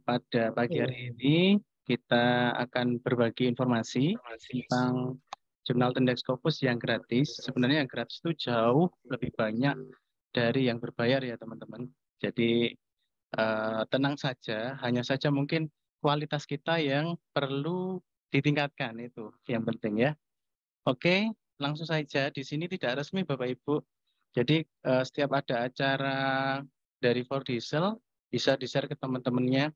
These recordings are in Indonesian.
pada pagi hari ini kita akan berbagi informasi tentang jurnal Index Scopus yang gratis. Sebenarnya yang gratis itu jauh lebih banyak dari yang berbayar ya teman-teman. Jadi tenang saja, hanya saja mungkin kualitas kita yang perlu ditingkatkan itu yang penting ya. Oke, langsung saja. Di sini tidak resmi Bapak Ibu. Jadi setiap ada acara dari For Diesel bisa di-share ke teman-temannya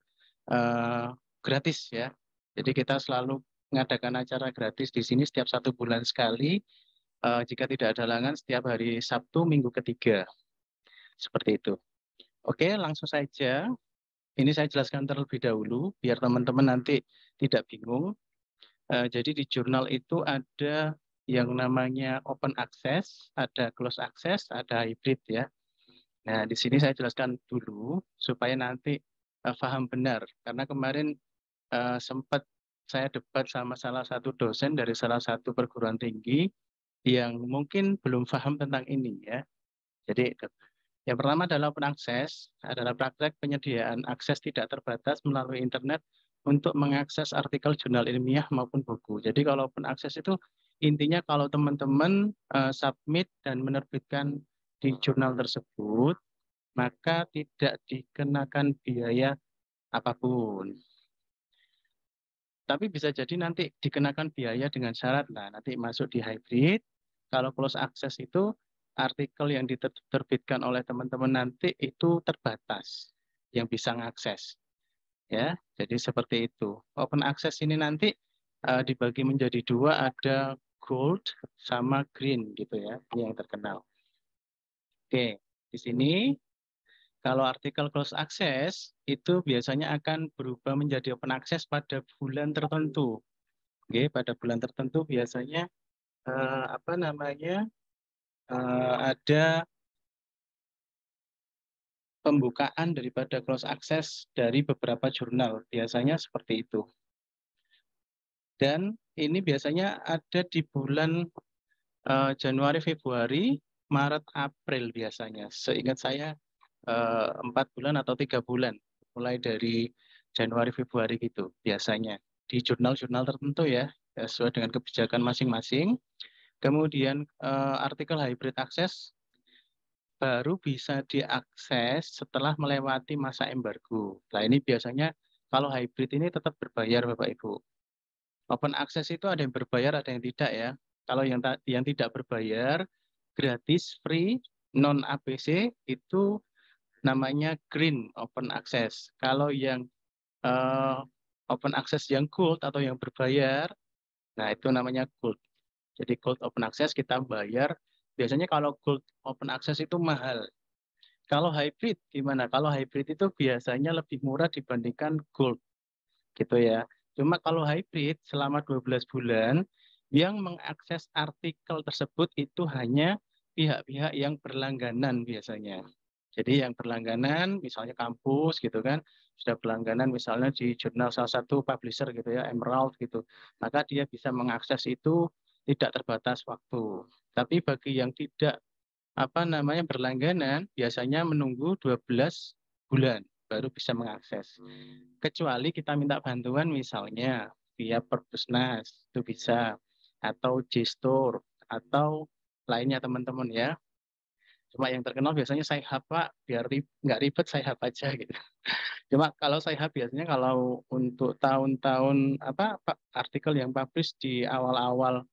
gratis ya. Jadi kita selalu mengadakan acara gratis di sini setiap 1 bulan sekali. Jika tidak ada halangan setiap hari Sabtu minggu ketiga. Seperti itu. Oke, langsung saja. Ini saya jelaskan terlebih dahulu biar teman-teman nanti tidak bingung. Jadi di jurnal itu ada yang namanya open access, ada close access, ada hybrid ya. Nah, di sini saya jelaskan dulu supaya nanti paham benar. Karena kemarin sempat saya debat sama salah satu dosen dari salah satu perguruan tinggi yang mungkin belum paham tentang ini ya. Jadi yang pertama adalah open access, adalah praktek penyediaan akses tidak terbatas melalui internet untuk mengakses artikel jurnal ilmiah maupun buku. Jadi kalau open access itu intinya kalau teman-teman submit dan menerbitkan di jurnal tersebut, maka tidak dikenakan biaya apapun. Tapi bisa jadi nanti dikenakan biaya dengan syarat, nah nanti masuk di hybrid. Kalau close access itu artikel yang diterbitkan oleh teman-teman nanti itu terbatas yang bisa mengakses. Ya, jadi seperti itu. Open access ini nanti dibagi menjadi dua, ada gold sama green gitu ya, ini yang terkenal. Oke, di sini kalau artikel close access itu biasanya akan berubah menjadi open access pada bulan tertentu. Oke, pada bulan tertentu biasanya ada pembukaan daripada close access dari beberapa jurnal, biasanya seperti itu. Dan ini biasanya ada di bulan Januari, Februari, Maret, April biasanya. Seingat saya 4 bulan atau 3 bulan, mulai dari Januari, Februari gitu biasanya. Di jurnal-jurnal tertentu ya, sesuai dengan kebijakan masing-masing. Kemudian artikel hybrid access baru bisa diakses setelah melewati masa embargo. Nah ini biasanya kalau hybrid ini tetap berbayar Bapak Ibu. Open access itu ada yang berbayar, ada yang tidak ya. Kalau yang tidak berbayar, gratis, free, non ABC itu namanya green open access. Kalau yang eh, open access yang gold atau yang berbayar, nah itu namanya gold. Jadi gold open access kita bayar. Biasanya kalau gold open access itu mahal. Kalau hybrid gimana? Kalau hybrid itu biasanya lebih murah dibandingkan gold gitu ya. Cuma kalau hybrid selama 12 bulan yang mengakses artikel tersebut itu hanya pihak-pihak yang berlangganan biasanya. Jadi yang berlangganan misalnya kampus gitu kan, sudah berlangganan misalnya di jurnal salah satu publisher gitu ya, Emerald gitu. Maka dia bisa mengakses itu tidak terbatas waktu. Tapi bagi yang tidak berlangganan biasanya menunggu 12 bulan baru bisa mengakses. Kecuali kita minta bantuan misalnya via Perpusnas itu bisa, atau J-Store atau lainnya teman-teman ya. Cuma yang terkenal biasanya Sci-Hub Pak, biar nggak ribet Sci-Hub aja gitu. Cuma kalau Sci-Hub biasanya kalau untuk tahun-tahun artikel yang publish di awal-awal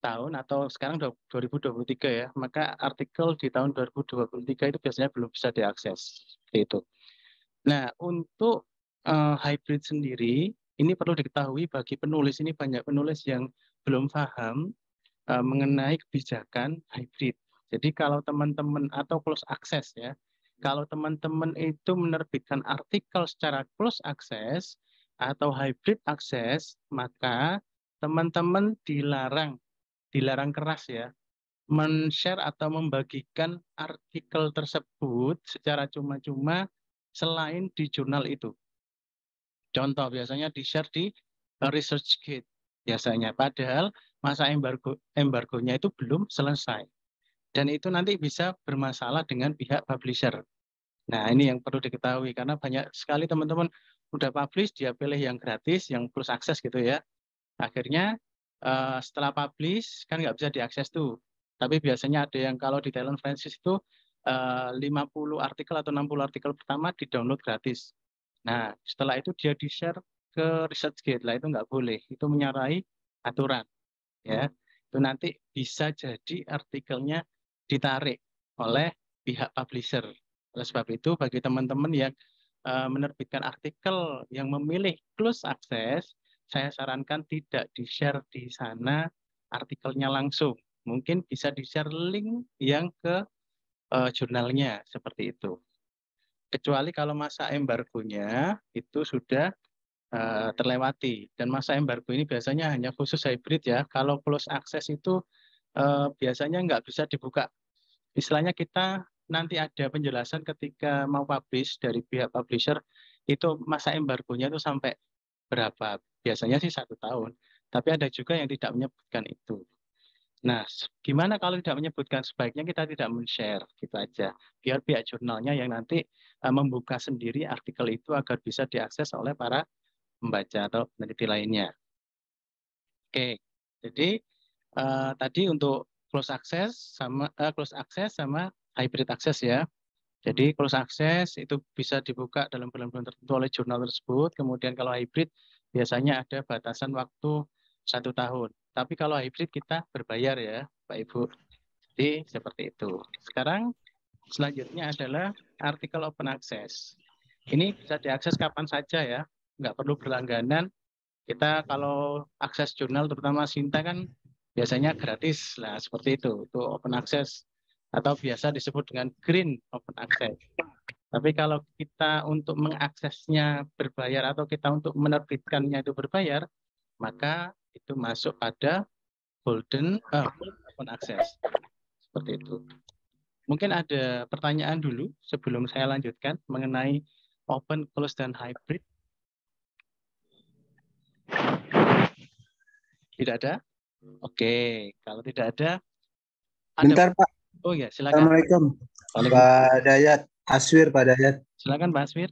tahun atau sekarang 2023 ya, maka artikel di tahun 2023 itu biasanya belum bisa diakses. Seperti itu. Nah, untuk hybrid sendiri, ini perlu diketahui bagi penulis, ini banyak penulis yang belum paham mengenai kebijakan hybrid. Jadi kalau teman-teman atau close access ya, kalau teman-teman itu menerbitkan artikel secara close access atau hybrid access, maka teman-teman dilarang keras ya, men-share atau membagikan artikel tersebut secara cuma-cuma selain di jurnal itu. Contoh biasanya di-share di ResearchGate biasanya, padahal masa embargonya itu belum selesai. Dan itu nanti bisa bermasalah dengan pihak publisher. Nah, ini yang perlu diketahui karena banyak sekali teman-teman, udah publish, dia pilih yang gratis, yang plus akses gitu ya. Akhirnya setelah publish kan nggak bisa diakses tuh. Tapi biasanya ada yang kalau di Talent Francis itu 50 artikel atau 60 artikel pertama di-download gratis. Nah, setelah itu dia di-share ke ResearchGate. Lah itu nggak boleh. Itu menyalahi aturan ya. Itu nanti bisa jadi artikelnya ditarik oleh pihak publisher. Oleh sebab itu bagi teman-teman yang menerbitkan artikel yang memilih close access, saya sarankan tidak di-share di sana artikelnya langsung. Mungkin bisa di-share link yang ke jurnalnya seperti itu. Kecuali kalau masa embargonya itu sudah terlewati. Dan masa embargo ini biasanya hanya khusus hybrid ya. Kalau close access itu biasanya nggak bisa dibuka. Istilahnya kita nanti ada penjelasan ketika mau publish dari pihak publisher, itu masa embargonya itu sampai berapa. Biasanya sih 1 tahun. Tapi ada juga yang tidak menyebutkan itu. Nah, gimana kalau tidak menyebutkan? Sebaiknya kita tidak men-share, gitu aja. Biar pihak jurnalnya yang nanti membuka sendiri artikel itu agar bisa diakses oleh para membaca atau peneliti lainnya. Oke, jadi tadi untuk close access sama hybrid access ya. Jadi close access itu bisa dibuka dalam bulan-bulan tertentu oleh jurnal tersebut. Kemudian kalau hybrid biasanya ada batasan waktu 1 tahun. Tapi kalau hybrid kita berbayar ya, Pak Ibu. Jadi seperti itu. Sekarang selanjutnya adalah artikel open access. Ini bisa diakses kapan saja ya, nggak perlu berlangganan. Kita kalau akses jurnal terutama Sinta kan biasanya gratis lah seperti itu open access atau biasa disebut dengan green open access. Tapi kalau kita untuk mengaksesnya berbayar atau kita untuk menerbitkannya itu berbayar, maka itu masuk pada full open access. Seperti itu. Mungkin ada pertanyaan dulu sebelum saya lanjutkan mengenai open, close, dan hybrid. Tidak ada? Oke, kalau tidak ada Bentar Pak. Oh ya, silakan. Assalamualaikum. Pak Dayat, Aswir Pak Dayat. Silakan Pak Aswir.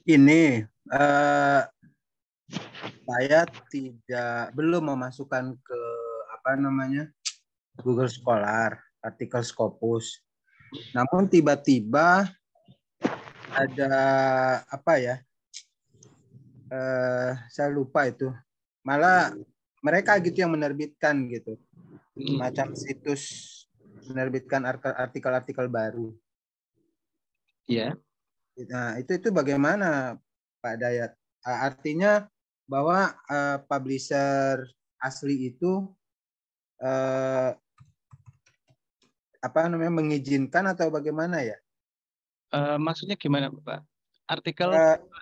Ini saya belum memasukkan ke Google Scholar artikel Scopus. Namun tiba-tiba ada saya lupa itu. Malah mereka gitu yang menerbitkan gitu. Macam situs menerbitkan artikel-artikel baru. Iya. Nah, itu bagaimana Pak Dayat? Artinya bahwa publisher asli itu mengizinkan atau bagaimana ya? Maksudnya gimana Pak? Artikel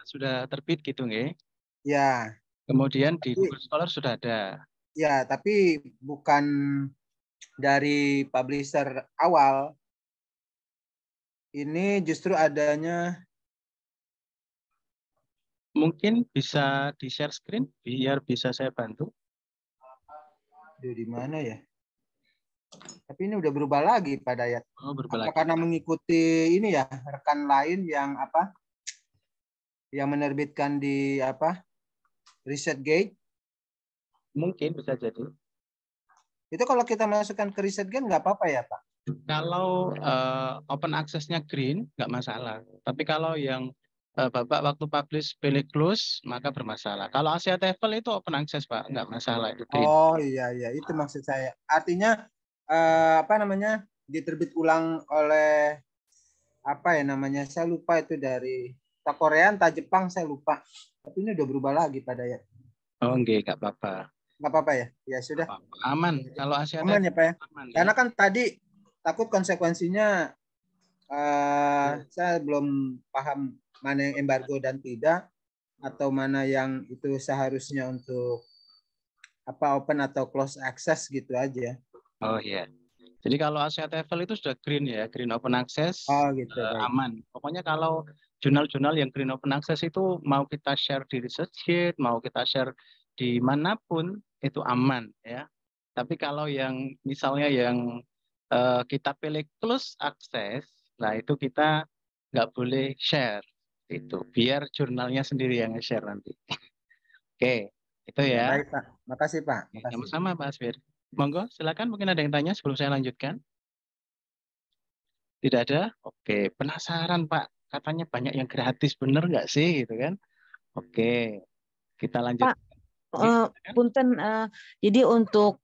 sudah terbit gitu nggih? Ya. Kemudian di Google Scholar sudah ada. Ya, tapi bukan dari publisher awal. Ini justru adanya. Mungkin bisa di-share screen biar bisa saya bantu. Di mana ya? Tapi ini udah berubah lagi Pak Dayat. Oh, berubah lagi. Karena mengikuti ini ya rekan lain yang yang menerbitkan di ResearchGate. Mungkin bisa jadi. Itu kalau kita masukkan ke ResearchGate nggak apa-apa ya Pak? Kalau open access-nya green nggak masalah. Tapi kalau yang Bapak waktu publish pilih close maka bermasalah. Kalau Asia TOEFL itu open access Pak, nggak masalah itu green. Oh iya itu maksud saya. Artinya diterbit ulang oleh saya lupa itu dari entah Korea entah Jepang saya lupa. Tapi ini udah berubah lagi Pak Dayat. Oh enggak apa-apa. Nggak apa-apa ya? Ya sudah. Aman. Kalau Asia aman ya Pak ya. Aman, Karena kan tadi takut konsekuensinya saya belum paham mana yang embargo dan tidak, atau mana yang itu seharusnya untuk open atau close access gitu aja. Oh iya. Jadi kalau Asia TOEFL itu sudah green ya, green open access, Gitu, aman. Pokoknya kalau jurnal-jurnal yang green open access itu mau kita share di ResearchGate, mau kita share di manapun itu aman ya. Tapi kalau yang misalnya yang kita pilih close access, nah itu kita nggak boleh share Itu biar jurnalnya sendiri yang nge-share nanti. Oke, itu Ya, ya. baik, Pak. Makasih, Pak. Makasih. Sama-sama Pak Asfir. Monggo, silakan mungkin ada yang tanya sebelum saya lanjutkan. Tidak ada? Oke, penasaran Pak. Katanya banyak yang gratis, bener nggak sih? Gitu kan? Oke, kita lanjut. Pak, Iya, silakan. punten, jadi untuk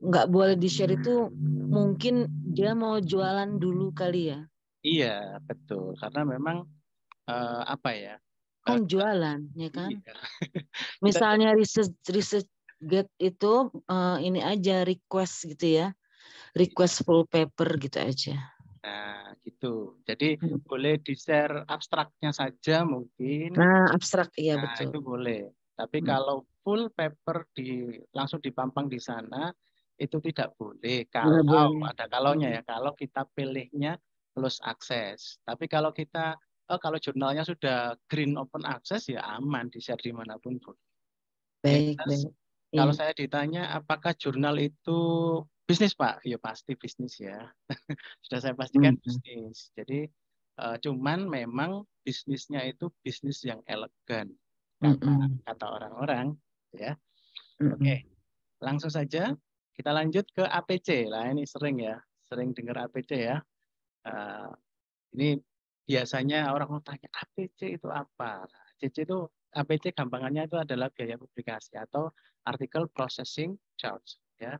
nggak boleh di-share itu mungkin dia mau jualan dulu kali ya? Iya, betul. Karena memang apa ya? Kan jualan, ya kan? Iya. Kita Misalnya research get itu ini aja request gitu ya, request full paper gitu aja. Nah, gitu. Jadi boleh di-share abstraknya saja mungkin. Nah, abstrak iya Nah, betul. itu boleh. Tapi Hmm, kalau full paper langsung dipampang di sana itu tidak boleh. nggak Kalau boleh. ada kalaunya ya, kalau kita pilihnya close access. Tapi kalau kita kalau jurnalnya sudah green open access ya aman di-share dimanapun boleh. Yang Baik, jelas, baik. kalau Iya. saya ditanya apakah jurnal itu bisnis Pak? Ya pasti bisnis ya. Sudah saya pastikan Hmm, bisnis. Jadi cuman memang bisnisnya itu bisnis yang elegan hmm, kata hmm, kata orang-orang ya. hmm, hmm. Oke, langsung saja kita lanjut ke APC. Lah ini sering ya, sering dengar APC ya. Eh, ini biasanya orang mau tanya APC itu apa? Nah, APC itu gampangannya itu adalah biaya publikasi atau article processing charge ya.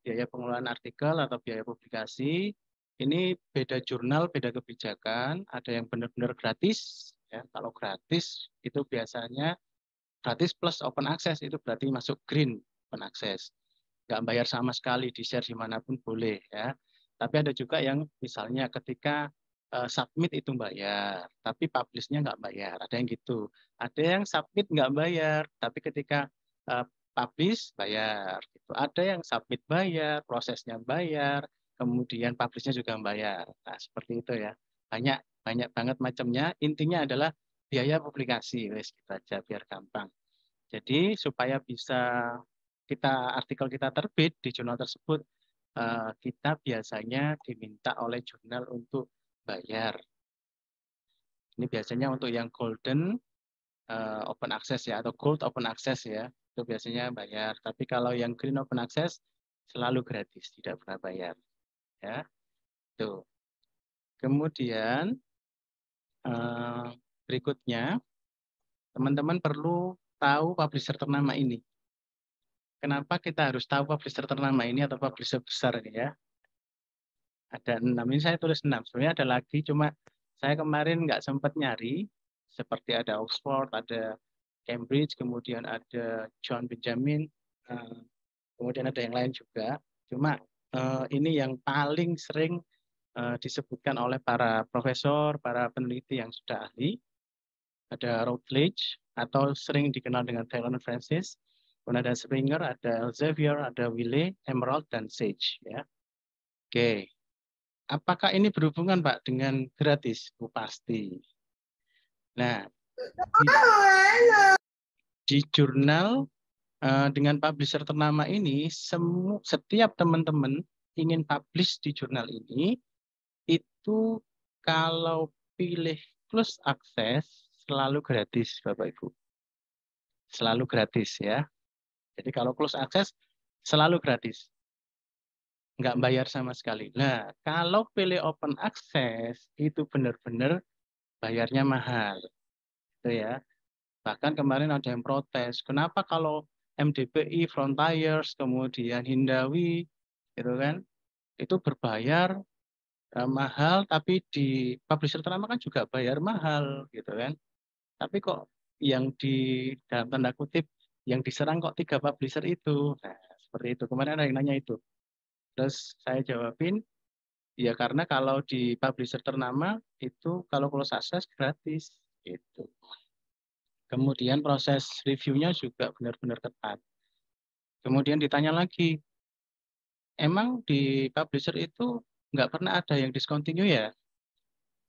Biaya pengelolaan artikel atau biaya publikasi. Ini beda jurnal, beda kebijakan. Ada yang benar-benar gratis. Ya, kalau gratis itu biasanya gratis plus open access itu berarti masuk green open access. Nggak bayar sama sekali, di-share dimanapun boleh ya. Tapi ada juga yang misalnya ketika submit itu bayar, tapi publish-nya nggak bayar. Ada yang gitu. Ada yang submit nggak bayar, tapi ketika uh, publish bayar. Gitu. Ada yang submit bayar, prosesnya bayar, kemudian publish-nya juga bayar. Nah, seperti itu ya. Banyak banyak banget macamnya. Intinya adalah biaya publikasi, wes gitu aja biar gampang. Jadi supaya bisa artikel kita terbit di jurnal tersebut, kita biasanya diminta oleh jurnal untuk bayar. Ini biasanya untuk yang golden open access ya atau gold open access ya, itu biasanya bayar. Tapi kalau yang green open access selalu gratis, tidak pernah bayar. Ya, tuh. Kemudian berikutnya teman-teman perlu tahu publisher ternama ini. Kenapa kita harus tahu publisher ternama ini atau publisher besar ini ya? Ada 6, ini saya tulis 6. Sebenarnya ada lagi, cuma saya kemarin nggak sempat nyari. Seperti ada Oxford, ada Cambridge, kemudian ada John Benjamin, kemudian ada yang lain juga. Cuma ini yang paling sering disebutkan oleh para profesor, para peneliti yang sudah ahli. Ada Routledge, atau sering dikenal dengan Taylor Francis. Kemudian ada Springer, ada Elsevier, ada Wiley, Emerald, dan Sage. Ya. Oke, apakah ini berhubungan Pak dengan gratis? Oh, pasti. Nah, di jurnal dengan publisher ternama ini, setiap teman-teman ingin publish di jurnal ini, itu kalau pilih close access selalu gratis Bapak Ibu. Selalu gratis ya. Jadi kalau close access selalu gratis. Nggak bayar sama sekali. Nah, kalau pilih open access itu benar-benar bayarnya mahal. Itu ya. Bahkan kemarin ada yang protes, kenapa kalau MDPI, Frontiers, kemudian Hindawi, gitu kan, itu berbayar mahal, tapi di publisher ternama kan juga bayar mahal, gitu kan. Tapi kok yang dalam tanda kutip, yang diserang kok 3 publisher itu. Nah, seperti itu. Kemarin ada yang nanya itu. Terus saya jawabin, ya karena kalau di publisher ternama, itu kalau close access gratis, gitu. Kemudian proses reviewnya juga benar-benar ketat. Kemudian ditanya lagi, emang di publisher itu nggak pernah ada yang discontinue ya?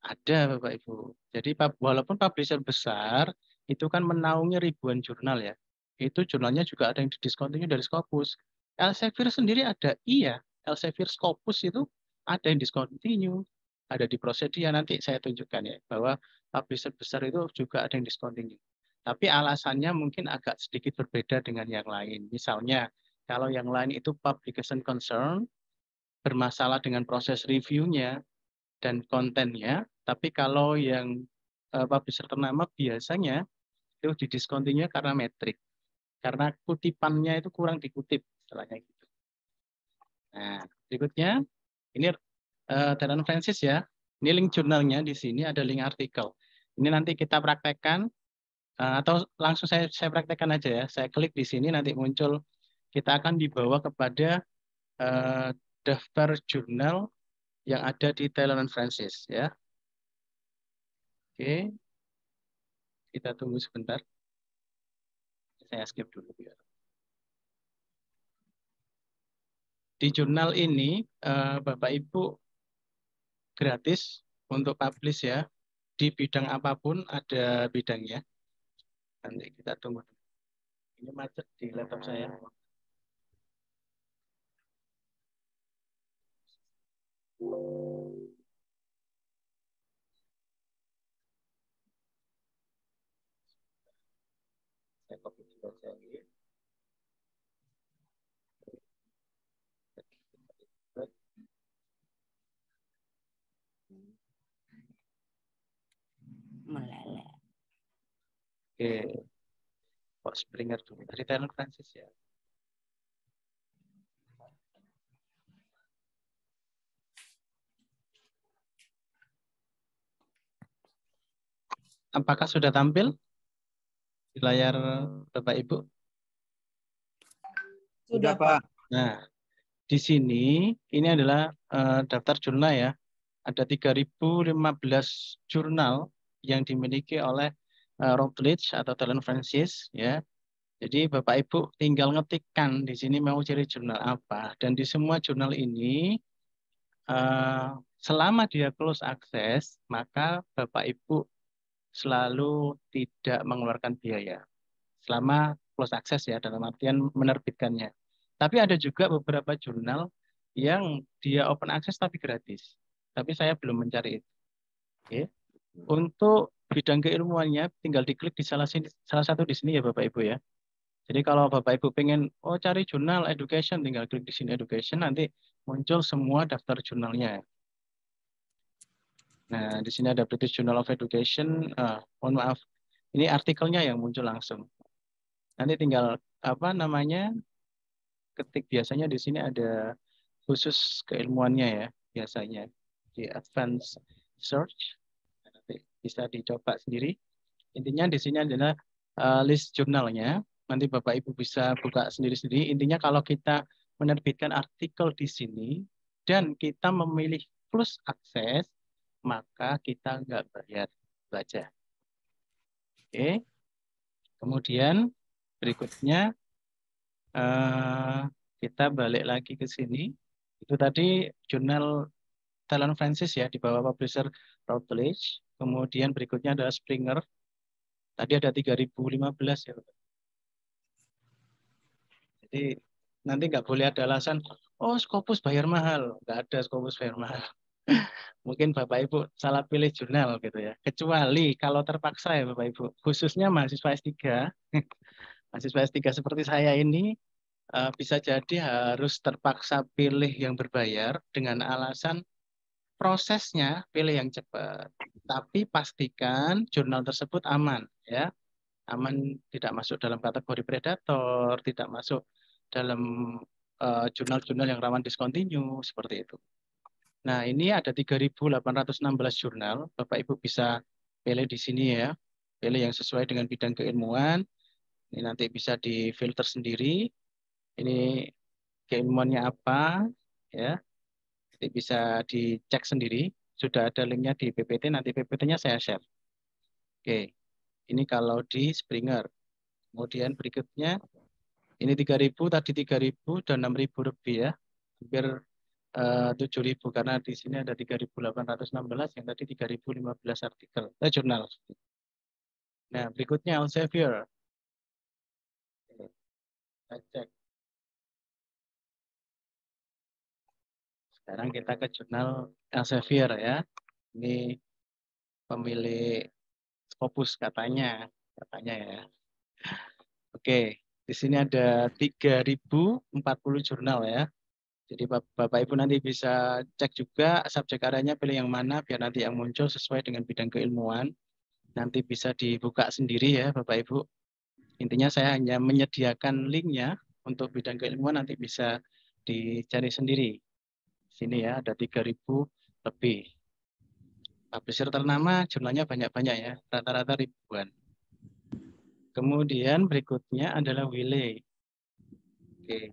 Ada Bapak Ibu. Jadi walaupun publisher besar, itu kan menaungi ribuan jurnal ya. Itu jurnalnya juga ada yang discontinue dari Scopus. Elsevier sendiri ada, iya. Elsevier Scopus itu ada yang discontinue. ada di Prosedia, nanti saya tunjukkan ya, bahwa publisher besar itu juga ada yang discontinue. Tapi alasannya mungkin agak sedikit berbeda dengan yang lain. Misalnya, kalau yang lain itu publication concern, bermasalah dengan proses reviewnya dan kontennya, tapi kalau yang publisher ternama biasanya itu didiscontinue karena metrik. Karena kutipannya itu kurang dikutip, istilahnya gitu. Nah, berikutnya, ini Darren Francis ya. Ini link jurnalnya di sini, ada link artikel. Ini nanti kita praktekkan, atau langsung saya praktekkan aja ya. Saya klik di sini, nanti muncul, kita akan dibawa kepada daftar jurnal yang ada di Darren Francis ya. Oke, kita tunggu sebentar. Saya skip dulu biar. Di jurnal ini, Bapak Ibu gratis untuk publish ya. Di bidang apapun ada bidangnya. Nanti kita tunggu. Ini macet di laptop saya. Saya copy juga saya ini. Meleleh. Oke. Kok Springer dulu. Dari Taylor Francis ya. Apakah sudah tampil di layar Bapak Ibu? Sudah, Pak. Nah, di sini ini adalah daftar jurnal ya. Ada 3015 jurnal yang dimiliki oleh Routledge atau Taylor Francis ya. Jadi Bapak Ibu tinggal ngetikkan di sini mau cari jurnal apa, dan di semua jurnal ini selama dia close access, maka Bapak Ibu selalu tidak mengeluarkan biaya selama close access ya, dalam artian menerbitkannya. Tapi ada juga beberapa jurnal yang dia open access tapi gratis. Tapi saya belum mencari itu. Oke. Untuk bidang keilmuannya tinggal diklik di salah satu di sini ya Bapak Ibu ya. Jadi kalau Bapak Ibu pengen cari jurnal education, tinggal klik di sini education, nanti muncul semua daftar jurnalnya. Nah, di sini ada British Journal of Education. Mohon maaf, ini artikelnya yang muncul langsung. Nanti tinggal apa namanya, ketik, biasanya di sini ada khusus keilmuannya ya, biasanya di advanced search. Nanti bisa dicoba sendiri. Intinya di sini adalah list jurnalnya. Nanti Bapak Ibu bisa buka sendiri-sendiri. Intinya kalau kita menerbitkan artikel di sini dan kita memilih close access, maka kita nggak bayar baca. Oke. Kemudian berikutnya kita balik lagi ke sini. Itu tadi jurnal Taylor Francis ya, di bawah publisher Routledge. Kemudian berikutnya adalah Springer. Tadi ada 3015 ya. Jadi nanti nggak boleh ada alasan, oh Scopus bayar mahal. Nggak ada Scopus bayar mahal. Mungkin Bapak Ibu salah pilih jurnal gitu ya. Kecuali kalau terpaksa ya Bapak Ibu. Khususnya mahasiswa S3. Mahasiswa S3 seperti saya ini bisa jadi harus terpaksa pilih yang berbayar dengan alasan prosesnya pilih yang cepat. Tapi pastikan jurnal tersebut aman ya. Aman, tidak masuk dalam kategori predator, tidak masuk dalam jurnal-jurnal yang rawan discontinue, seperti itu. Nah, ini ada 3.816 jurnal. Bapak Ibu bisa pilih di sini ya. Pilih yang sesuai dengan bidang keilmuan. Ini nanti bisa difilter sendiri. Ini keilmuannya apa ya. Nanti bisa dicek sendiri. Sudah ada linknya di PPT, nanti PPT-nya saya share. Oke, ini kalau di Springer. Kemudian berikutnya, ini 3.000, tadi 3.000 dan 6.000 lebih ya. Hampir 7.000 karena di sini ada 3.816, yang tadi 3.015 artikel, jurnal. Nah, berikutnya Elsevier. Kita cek. Sekarang kita ke jurnal Elsevier ya. Ini pemilik Scopus katanya ya. Oke, di sini ada 3040 jurnal ya. Jadi Bapak Ibu nanti bisa cek juga subjek karyanya pilih yang mana biar nanti yang muncul sesuai dengan bidang keilmuan. Nanti bisa dibuka sendiri ya Bapak Ibu. Intinya saya hanya menyediakan linknya untuk bidang keilmuan, nanti bisa dicari sendiri. Sini ya ada 3000 lebih. Publisher ternama jumlahnya banyak-banyak ya, rata-rata ribuan. Kemudian berikutnya adalah Wiley. Oke,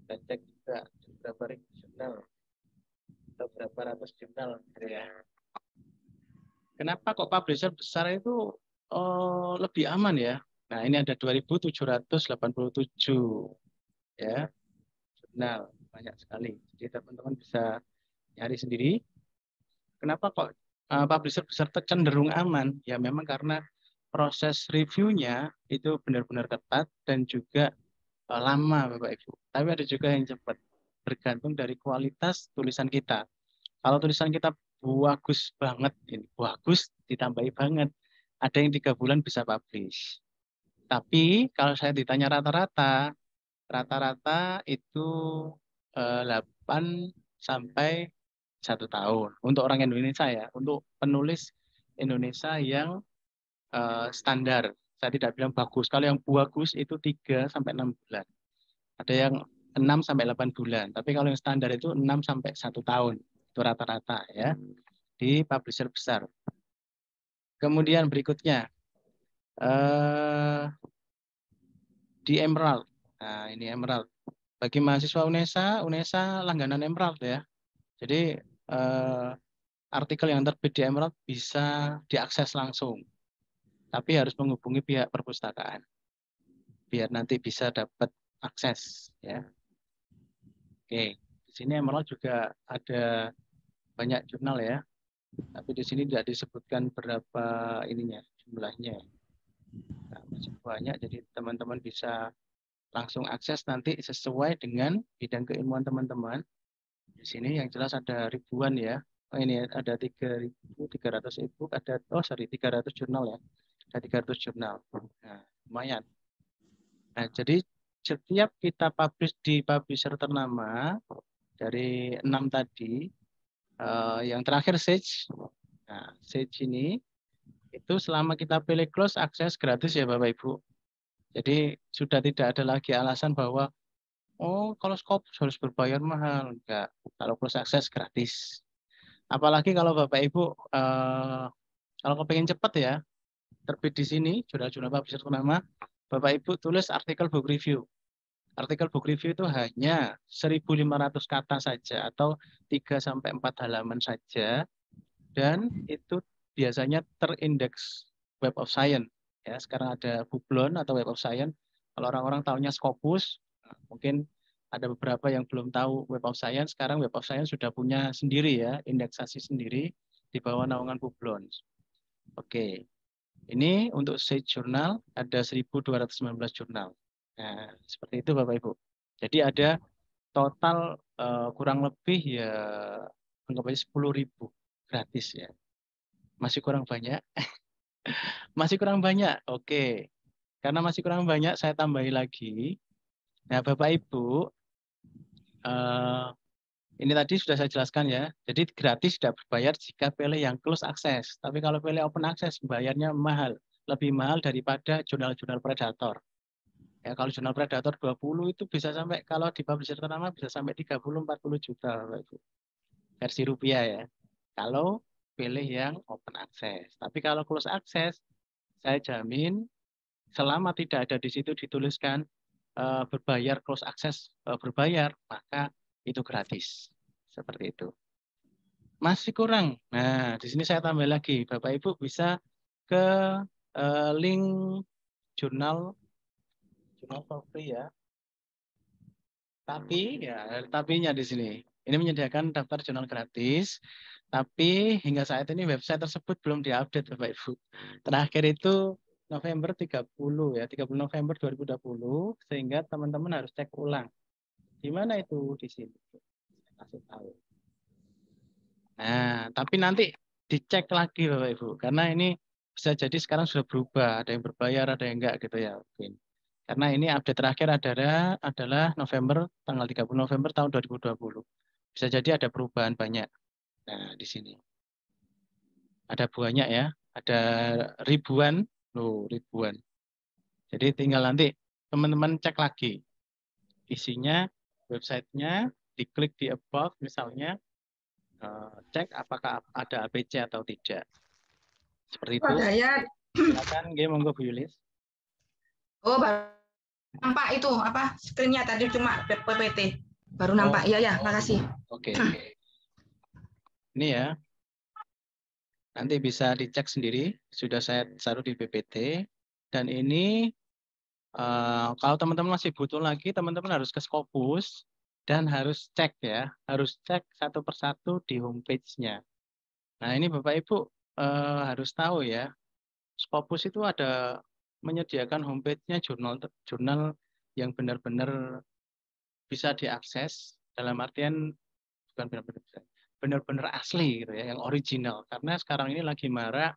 kita cek juga berapa ribu jurnal atau berapa ratus jurnal gitu ya. Kenapa kok publisher besar itu lebih aman ya? Nah, ini ada 2787 ya. Jurnal banyak sekali. Jadi teman-teman bisa nyari sendiri. Kenapa kok publisher besar cenderung aman? Ya memang karena proses reviewnya itu benar-benar ketat dan juga lama Bapak Ibu. Tapi ada juga yang cepat. Bergantung dari kualitas tulisan kita. Kalau tulisan kita bagus banget, ini bagus ditambahi banget. Ada yang 3 bulan bisa publish. Tapi kalau saya ditanya rata-rata itu 8 sampai 1 tahun. Untuk orang Indonesia ya, untuk penulis Indonesia yang standar. Saya tidak bilang bagus. Kalau yang bagus itu 3 sampai 6 bulan. Ada yang 6 sampai 8 bulan. Tapi kalau yang standar itu 6 sampai 1 tahun. Itu rata-rata ya di publisher besar. Kemudian berikutnya di Emerald. Nah, ini Emerald. Bagi mahasiswa UNESA langganan Emerald ya. Jadi artikel yang terbit di Emerald bisa diakses langsung. Tapi harus menghubungi pihak perpustakaan. Biar nanti bisa dapat akses ya. Oke, di sini Emerald juga ada banyak jurnal ya. Tapi di sini tidak disebutkan berapa ininya, jumlahnya. Nah, masih banyak, jadi teman-teman bisa langsung akses nanti sesuai dengan bidang keilmuan teman-teman. Di sini yang jelas ada ribuan ya. Oh, ini ada 3.300 e-book, ada 300 jurnal ya. Ada 300 jurnal. Nah, lumayan. Nah, jadi setiap kita publish di publisher ternama dari 6 tadi, yang terakhir Sage. Nah, Sage ini itu selama kita pilih close akses gratis ya Bapak Ibu. Jadi sudah tidak ada lagi alasan bahwa oh kalau Scopus harus berbayar mahal. Enggak, kalau close akses gratis. Apalagi kalau Bapak Ibu kalau kepengen cepat ya, terbit di sini jurnal-jurnal publisher ternama, Bapak Ibu tulis artikel book review. Artikel book review itu hanya 1.500 kata saja atau 3 sampai 4 halaman saja, dan itu biasanya terindeks Web of Science. Ya, sekarang ada Bublon atau Web of Science. Kalau orang-orang tahunya Scopus, mungkin ada beberapa yang belum tahu Web of Science. Sekarang Web of Science sudah punya sendiri ya, indeksasi sendiri di bawah naungan Bublon. Oke, ini untuk Sage Journal ada 1.219 jurnal. Nah, seperti itu Bapak Ibu. Jadi ada total kurang lebih ya anggap aja 10.000 gratis ya. Masih kurang banyak. Masih kurang banyak. Oke. Karena masih kurang banyak, saya tambahi lagi. Nah, Bapak Ibu, ini tadi sudah saya jelaskan ya. Jadi gratis tidak berbayar jika pilih yang close access. Tapi kalau pilih open access, bayarnya mahal. Lebih mahal daripada jurnal-jurnal predator. Ya, kalau jurnal predator 20 itu bisa sampai, kalau di publisher ternama bisa sampai 30-40 juta, Bapak Ibu. Versi rupiah ya. Kalau pilih yang open access. Tapi kalau close access, saya jamin selama tidak ada di situ dituliskan berbayar, close access berbayar, maka itu gratis. Seperti itu. Masih kurang. Nah, di sini saya tambah lagi. Bapak Ibu bisa ke link jurnal for free ya. Tapi ya, tapinya di sini. Ini menyediakan daftar jurnal gratis, tapi hingga saat ini website tersebut belum diupdate Bapak Ibu. Terakhir itu November 30 ya, 30 November 2020, sehingga teman-teman harus cek ulang. Di mana itu di sini? Saya kasih tahu. Nah, tapi nanti dicek lagi Bapak Ibu, karena ini bisa jadi sekarang sudah berubah, ada yang berbayar, ada yang enggak gitu ya mungkin. Karena ini update terakhir adalah November, tanggal 30 November tahun 2020. Bisa jadi ada perubahan banyak. Nah, di sini ada banyak ya, ada ribuan, loh ribuan. Jadi tinggal nanti teman-teman cek lagi isinya, websitenya, diklik di above misalnya, cek apakah ada APC atau tidak. Seperti itu. Dayat. Silakan, monggo Bu Yulis. Oh, baru nampak itu apa screen-nya tadi cuma PPT. Baru nampak. Iya ya, makasih. Oke. Ini ya. Nanti bisa dicek sendiri, sudah saya taruh di PPT. Dan ini kalau teman-teman masih butuh lagi, teman-teman harus ke Scopus dan harus cek ya, harus cek satu persatu di homepage-nya. Nah ini Bapak Ibu harus tahu ya, Scopus itu ada menyediakan homepage-nya jurnal yang benar-benar bisa diakses, dalam artian bukan benar-benar asli gitu ya, yang original. Karena sekarang ini lagi marak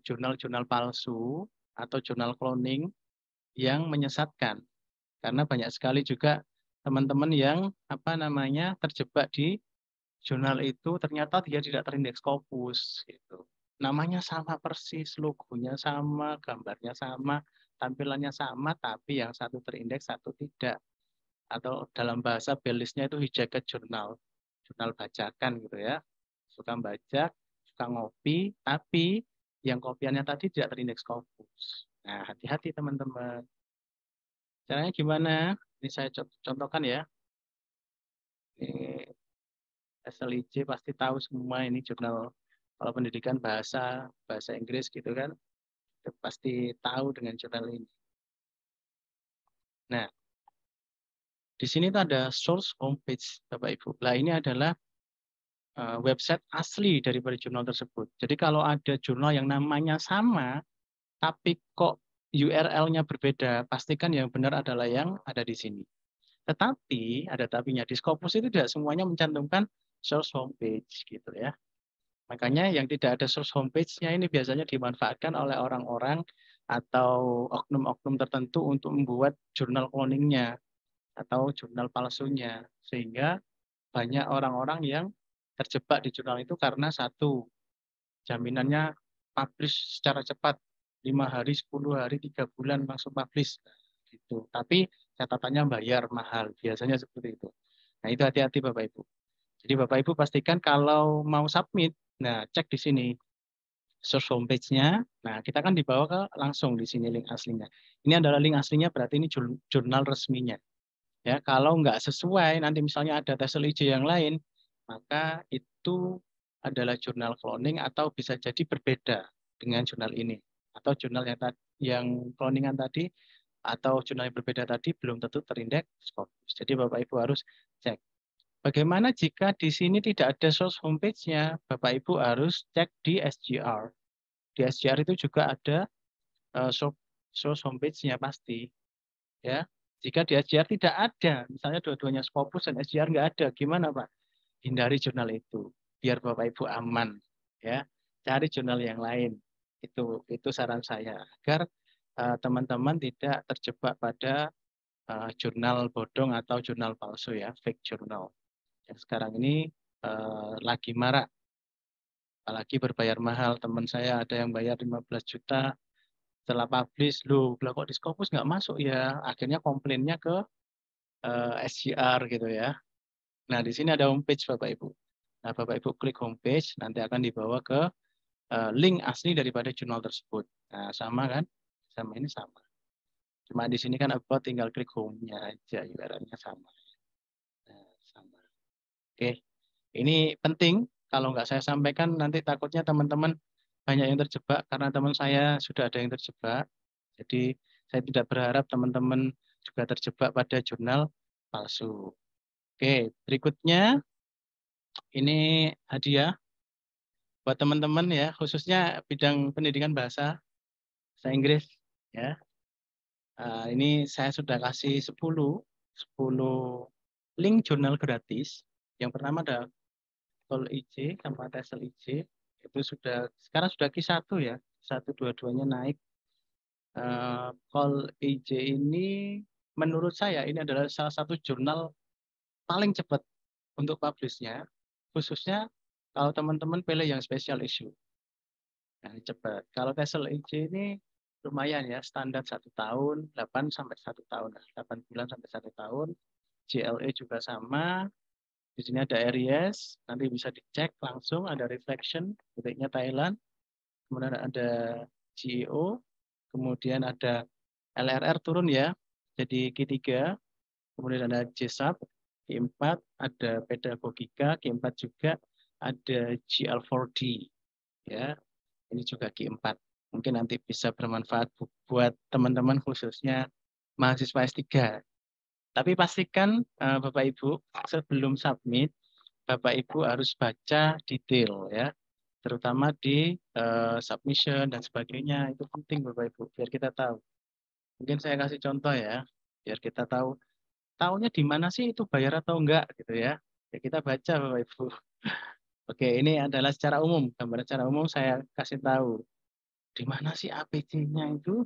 jurnal-jurnal palsu atau jurnal cloning yang menyesatkan. Karena banyak sekali juga teman-teman yang terjebak di jurnal itu ternyata dia tidak terindeks Scopus gitu. Namanya sama persis, logonya sama, gambarnya sama, tampilannya sama, tapi yang satu terindeks, satu tidak. Atau dalam bahasa belisnya itu hijacket jurnal, jurnal bajakan gitu ya. Suka baca, suka ngopi, tapi yang kopiannya tadi tidak terindeks Scopus. Nah, hati-hati teman-teman. Caranya gimana? Ini saya contohkan ya. Ini SLIJ pasti tahu semua ini jurnal kalau pendidikan bahasa Inggris gitu kan. Pasti tahu dengan jurnal ini. Nah, di sini tuh ada source homepage Bapak Ibu. Nah, ini adalah website asli daripada jurnal tersebut. Jadi kalau ada jurnal yang namanya sama, tapi kok URL-nya berbeda, pastikan yang benar adalah yang ada di sini. Tetapi ada tapinya, di Scopus itu tidak semuanya mencantumkan source homepage gitu ya. Makanya yang tidak ada source homepage-nya ini biasanya dimanfaatkan oleh orang-orang atau oknum-oknum tertentu untuk membuat jurnal cloning-nya atau jurnal palsunya. Sehingga banyak orang-orang yang terjebak di jurnal itu karena satu, jaminannya publish secara cepat, 5 hari, 10 hari, 3 bulan langsung publish. Gitu. Tapi catatannya bayar mahal, biasanya seperti itu. Nah itu hati-hati Bapak Ibu. Jadi Bapak Ibu pastikan kalau mau submit, nah cek di sini source homepage-nya. Nah kita kan dibawa ke langsung di sini link aslinya. Ini adalah link aslinya, berarti ini jurnal resminya. Ya kalau nggak sesuai, nanti misalnya ada tes LIJ yang lain, maka itu adalah jurnal cloning atau bisa jadi berbeda dengan jurnal ini. Atau jurnal yang cloningan tadi atau jurnal yang berbeda tadi belum tentu terindeks Scopus. Jadi Bapak Ibu harus cek. Bagaimana jika di sini tidak ada source homepage-nya? Bapak Ibu harus cek di SGR. Di SGR itu juga ada source homepage-nya pasti. Ya, jika di SGR tidak ada, misalnya dua-duanya Scopus dan SGR nggak ada, gimana Pak? Hindari jurnal itu, biar Bapak Ibu aman. Ya, cari jurnal yang lain. Itu saran saya agar teman-teman tidak terjebak pada jurnal bodong atau jurnal palsu ya, fake journal. Yang sekarang ini lagi marak, apalagi berbayar mahal. Teman saya ada yang bayar 15 juta setelah publish, loh, kok di Scopus nggak masuk ya? Akhirnya komplainnya ke SGR gitu ya. Nah, di sini ada homepage Bapak Ibu. Nah, Bapak Ibu klik homepage, nanti akan dibawa ke link asli daripada jurnal tersebut. Nah, sama kan? Sama ini sama. Cuma di sini kan about tinggal klik home-nya aja, URL-nya sama. Nah, sama. Oke, ini penting. Kalau nggak saya sampaikan, nanti takutnya teman-teman banyak yang terjebak, karena teman saya sudah ada yang terjebak. Jadi, saya tidak berharap teman-teman juga terjebak pada jurnal palsu. Oke, berikutnya ini hadiah buat teman-teman ya, khususnya bidang pendidikan bahasa Inggris ya. Ini saya sudah kasih 10 link jurnal gratis. Yang pertama ada call IJ sama TESL IJ itu sekarang sudah Q1 ya, dua-duanya naik. Call IJ ini menurut saya ini adalah salah satu jurnal paling cepat untuk publish-nya, khususnya kalau teman-teman pilih yang special issue. Nah, cepat. Kalau TESL IJ ini lumayan ya, standar 1 tahun, 8 sampai 1 tahun, 8 bulan sampai 1 tahun. JLE juga sama. Di sini ada Aries, nanti bisa dicek langsung, ada reflection, titiknya Thailand. Kemudian ada GEO, kemudian ada LRR turun ya, jadi Q3, kemudian ada JSAP, Q4, ada Pedagogika, Q4 juga, ada GL4D, ya, ini juga Q4. Mungkin nanti bisa bermanfaat buat teman-teman khususnya mahasiswa S3. Tapi pastikan Bapak Ibu sebelum submit, Bapak Ibu harus baca detail ya, terutama di submission dan sebagainya. Itu penting Bapak Ibu, biar kita tahu. Mungkin saya kasih contoh ya, biar kita tahunya di mana sih itu bayar atau enggak gitu ya. Ya kita baca Bapak Ibu. Oke, ini adalah secara umum, gambaran secara umum saya kasih tahu. Di mana sih APC-nya itu?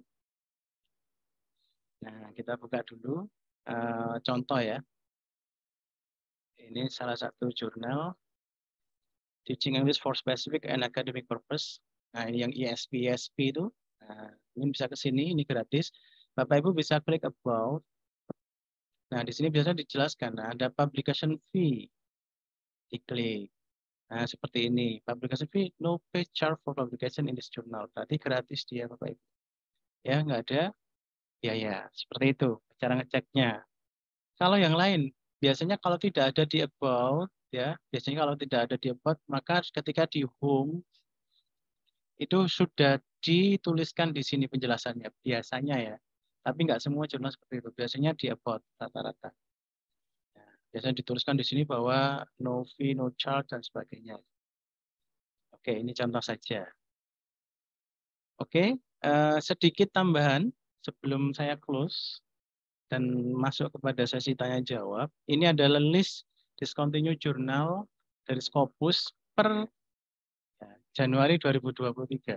Nah, kita buka dulu contoh ya. Ini salah satu jurnal Teaching English for Specific and Academic Purpose. Nah, ini yang ISP itu. Nah, ini bisa ke sini, ini gratis. Bapak Ibu bisa klik about. Nah, di sini biasanya dijelaskan, nah, ada publication fee. Diklik. Nah, seperti ini. Publication fee, no pay charge for publication in this journal. Berarti gratis dia, Bapak Ibu. Ya, nggak ada biaya. Seperti itu, cara ngeceknya. Kalau yang lain, biasanya kalau tidak ada di about, ya, biasanya kalau tidak ada di about, maka ketika di home, itu sudah dituliskan di sini penjelasannya, biasanya ya. Tapi nggak semua jurnal seperti itu. Biasanya di about rata-rata. Nah, biasanya dituliskan di sini bahwa no fee, no charge, dan sebagainya. Oke, ini contoh saja. Oke, sedikit tambahan sebelum saya close dan masuk kepada sesi tanya-jawab. Ini adalah list discontinued jurnal dari Scopus per Januari 2023.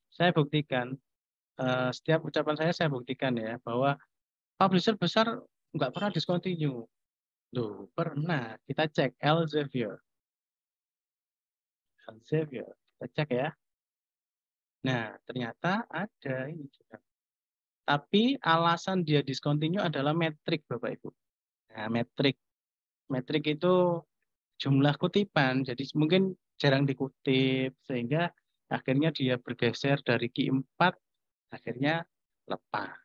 Saya buktikan, setiap ucapan saya buktikan ya, bahwa publisher besar nggak pernah discontinue. Loh, pernah. Kita cek Elsevier. Kita cek ya. Nah, ternyata ada ini juga. Tapi alasan dia discontinue adalah metrik, Bapak Ibu. Nah, metrik. Metrik itu jumlah kutipan, jadi mungkin jarang dikutip, sehingga akhirnya dia bergeser dari Q4, akhirnya lepas.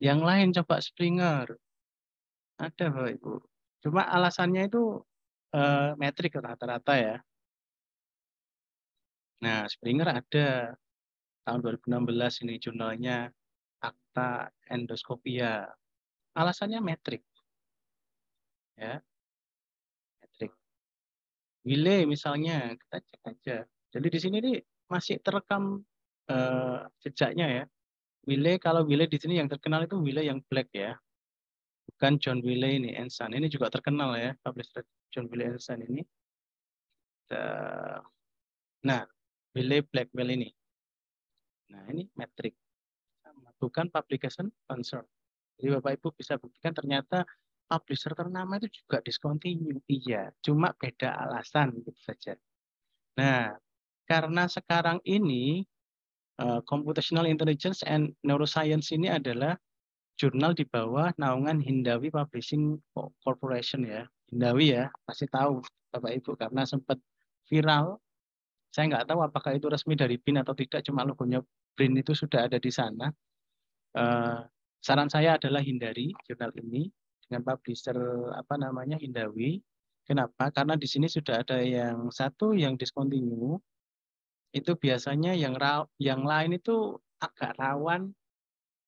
Yang lain coba Springer. Ada Bapak Ibu. Cuma alasannya itu metrik rata-rata ya. Nah, Springer ada tahun 2016 ini jurnalnya Akta Endoskopia. Alasannya metrik. Ya, metrik. Wiley misalnya, kita cek aja. Jadi di sini nih masih terekam jejaknya ya. Wiley, kalau Wiley di sini yang terkenal itu Wiley yang black ya. Bukan John Wiley ini, Ensan. Ini juga terkenal ya, publisher John Wiley Ensan ini. Nah, Wiley Blackwell ini. Nah, ini metrik. Bukan publication concern. Jadi Bapak Ibu bisa buktikan ternyata publisher ternama itu juga discontinue. Iya, cuma beda alasan gitu saja. Nah, karena sekarang ini Computational Intelligence and Neuroscience ini adalah jurnal di bawah naungan Hindawi Publishing Corporation ya. Hindawi ya, pasti tahu Bapak Ibu karena sempat viral. Saya nggak tahu apakah itu resmi dari BIN atau tidak, cuma logonya BIN itu sudah ada di sana. Saran saya adalah hindari jurnal ini dengan publisher apa namanya Hindawi. Kenapa? Karena di sini sudah ada yang satu yang discontinue. Itu biasanya yang lain itu agak rawan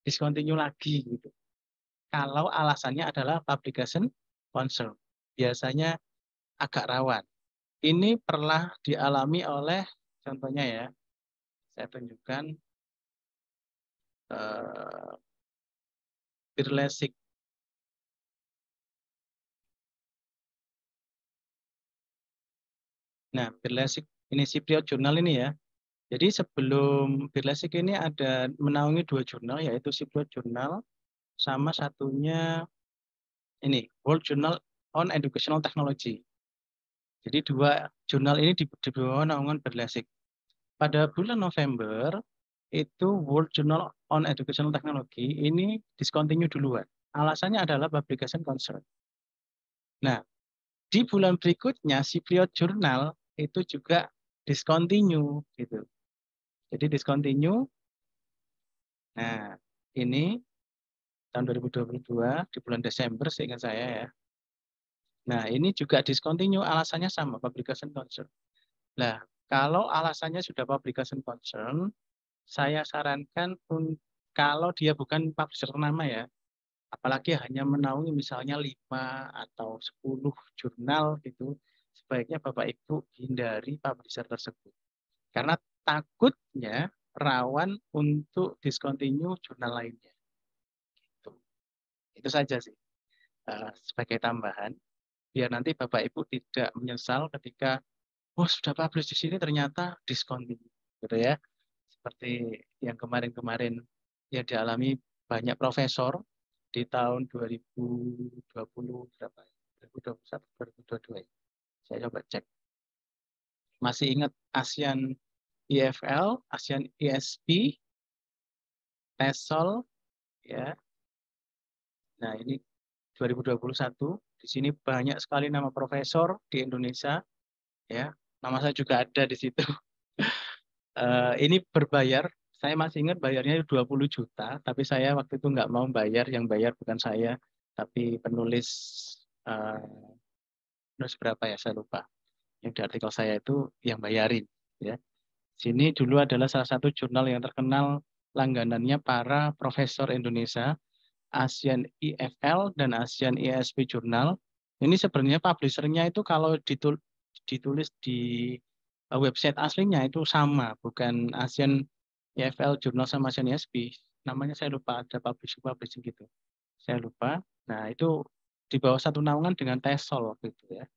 discontinue lagi gitu. Kalau alasannya adalah publication concern, biasanya agak rawan. Ini pernah dialami oleh, contohnya ya, saya tunjukkan Birlesik. Nah, Birlesik ini Cypriot Jurnal ini ya. Jadi sebelum Birlesik ini ada menaungi 2 jurnal, yaitu Cypriot Jurnal sama satunya ini World Journal on Educational Technology. Jadi 2 jurnal ini di bawah naungan Birlesik. Pada bulan November itu World Journal on Educational Technology ini discontinue duluan. Alasannya adalah publication concern. Nah, di bulan berikutnya Cypriot Journal itu juga discontinue gitu. Jadi discontinue. Nah, ini tahun 2022 di bulan Desember seingat saya ya. Nah, ini juga discontinue alasannya sama, publication concern. Nah, kalau alasannya sudah publication concern, saya sarankan kalau dia bukan publisher ternama ya, apalagi hanya menaungi misalnya 5 atau 10 jurnal gitu, sebaiknya Bapak Ibu hindari publisher tersebut. Karena takutnya rawan untuk discontinue jurnal lainnya. Gitu. Itu saja sih sebagai tambahan, biar nanti Bapak Ibu tidak menyesal ketika oh sudah publish di sini ternyata discontinue, gitu ya. Seperti yang kemarin-kemarin yang dialami banyak profesor di tahun 2020 berapa? 2021, 2022. Saya coba cek. Masih ingat ASEAN IFL, ASEAN ISP, TESOL, ya. Nah ini 2021. Di sini banyak sekali nama profesor di Indonesia, ya. Nama saya juga ada di situ. Ini berbayar. Saya masih ingat bayarnya 20 juta, tapi saya waktu itu nggak mau bayar. Yang bayar bukan saya, tapi penulis penulis berapa ya, saya lupa. Yang di artikel saya itu yang bayarin. Ya. Sini dulu adalah salah satu jurnal yang terkenal langganannya para profesor Indonesia, ASEAN IFL dan ASEAN ISP Jurnal. Ini sebenarnya publishernya itu kalau ditulis di website aslinya itu sama, bukan ASEAN IFL Jurnal sama ASEAN ISP. Namanya saya lupa, ada publishing gitu. Saya lupa. Nah, itu di bawah satu naungan dengan TESOL gitu ya.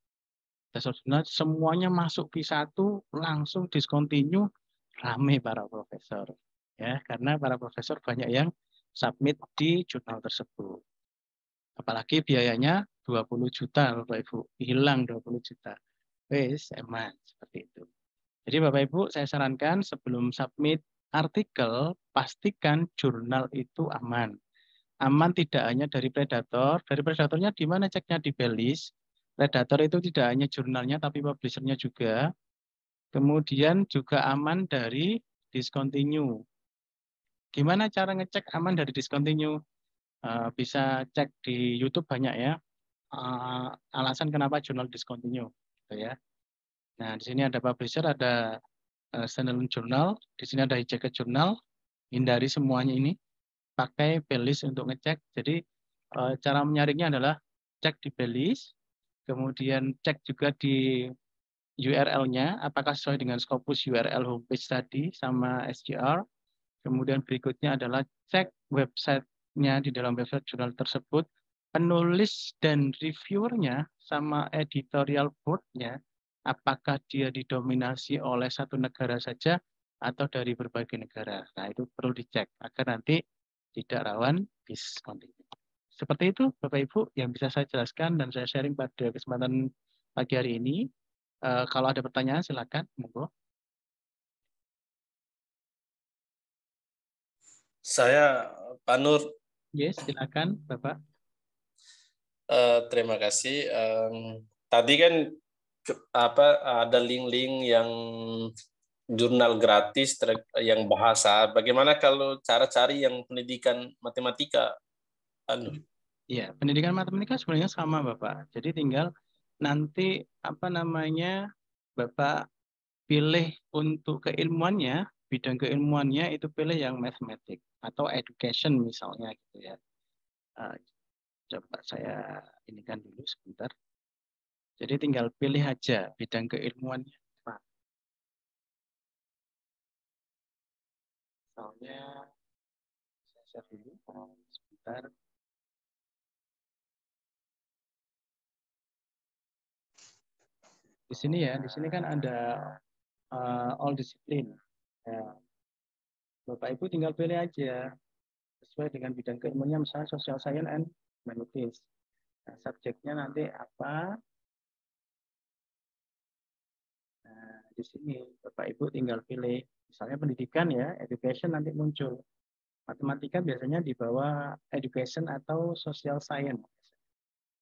TESOL Jurnal semuanya masuk P1 langsung discontinue, rame para profesor. Ya, karena para profesor banyak yang submit di jurnal tersebut. Apalagi biayanya 20 juta Bapak Ibu, hilang 20 juta. Wes, eman seperti itu. Jadi Bapak Ibu, saya sarankan sebelum submit artikel, pastikan jurnal itu aman. Aman tidak hanya dari predator. Dari predatornya di mana ceknya? Di Belis. Predator itu tidak hanya jurnalnya, tapi publishernya juga. Kemudian juga aman dari discontinue. Gimana cara ngecek aman dari discontinue? Bisa cek di YouTube banyak ya. Alasan kenapa jurnal discontinue. Gitu ya. Nah, di sini ada publisher, ada standalone jurnal, di sini ada hijacket jurnal. Hindari semuanya ini, pakai Belis untuk ngecek. Jadi cara menyaringnya adalah cek di Belis, kemudian cek juga di URL-nya, apakah sesuai dengan Scopus URL homepage tadi sama SGR. Kemudian berikutnya adalah cek website-nya di dalam website jurnal tersebut, penulis dan reviewernya sama editorial board-nya, apakah dia didominasi oleh satu negara saja atau dari berbagai negara. Nah, itu perlu dicek agar nanti tidak rawan discontinue. Seperti itu, Bapak Ibu, yang bisa saya jelaskan dan saya sharing pada kesempatan pagi hari ini. Kalau ada pertanyaan, silakan. Monggo. Saya, Pak Nur. Yes, silakan, Bapak. Terima kasih. Tadi kan ada link-link yang jurnal gratis yang bahasa. Bagaimana kalau cara cari yang pendidikan matematika, Pak Nur? Iya, pendidikan matematika sebenarnya sama, Bapak. Jadi tinggal nanti Bapak pilih untuk keilmuannya, bidang keilmuannya itu pilih yang mathematik atau education misalnya gitu ya. Coba saya inikan dulu sebentar. Jadi tinggal pilih aja bidang keilmuannya apa. Misalnya saya share dulu sebentar. Di sini ya, di sini kan ada all discipline. Ya, Bapak Ibu tinggal pilih aja sesuai dengan bidang keilmuannya, misalnya social science and humanities. Nah, subjeknya nanti apa? Nah, di sini Bapak Ibu tinggal pilih, misalnya pendidikan ya, education nanti muncul. Matematika biasanya di bawah education atau social science.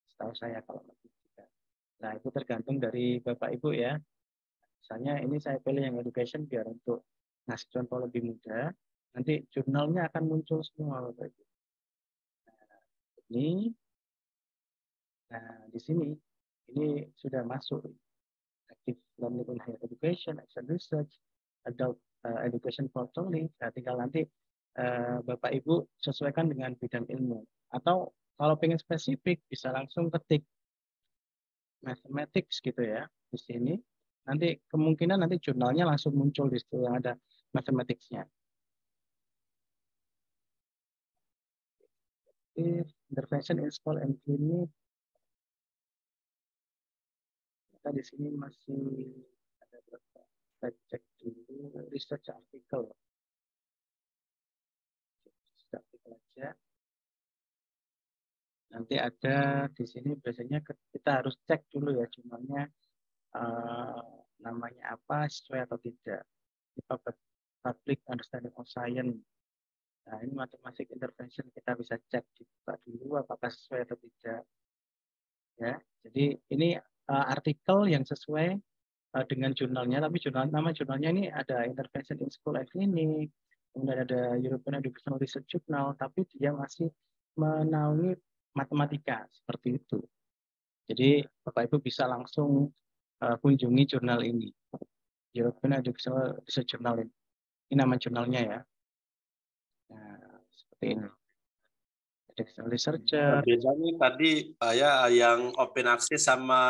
Setahu saya kalau matematika. Nah, itu tergantung dari Bapak Ibu ya. Misalnya ini saya pilih yang education biar untuk ngasih contoh lebih mudah. Nanti jurnalnya akan muncul semua Bapak Ibu. Ini, nah di sini ini sudah masuk active learning in higher education, action research, adult education for tooling. Nah, tinggal nanti Bapak Ibu sesuaikan dengan bidang ilmu. Atau kalau pengen spesifik bisa langsung ketik mathematics gitu ya di sini. Nanti kemungkinan nanti jurnalnya langsung muncul di situ yang ada mathematics-nya. Intervention in school and clinic. Kita di sini masih ada berapa? Kita cek dulu research article. Research article aja. Nanti ada di sini biasanya kita harus cek dulu ya jurnalnya namanya apa, sesuai atau tidak. Di public understanding of science. Nah, ini matematik intervention kita bisa cek dibuka dulu apakah sesuai atau tidak. Ya, jadi ini artikel yang sesuai dengan jurnalnya, tapi nama jurnalnya ini ada Intervention in School and Clinic, kemudian ada European Educational Research Journal, tapi dia masih menaungi matematika seperti itu. Jadi Bapak Ibu bisa langsung kunjungi jurnal ini, European Educational Research Journal ini. Ini nama jurnalnya ya. Nah, seperti ini. Educational Researcher. Bedanya tadi ya yang open access sama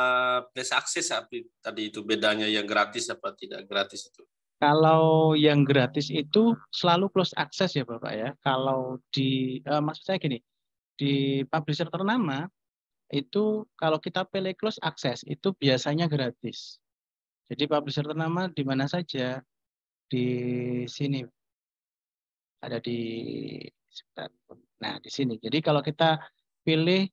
plus access tadi itu bedanya yang gratis apa tidak gratis itu? Kalau yang gratis itu selalu close access ya Bapak ya. Kalau di maksud saya gini, di publisher ternama itu kalau kita pilih close access itu biasanya gratis. Jadi publisher ternama di mana saja di sini ada di nah di sini. Jadi kalau kita pilih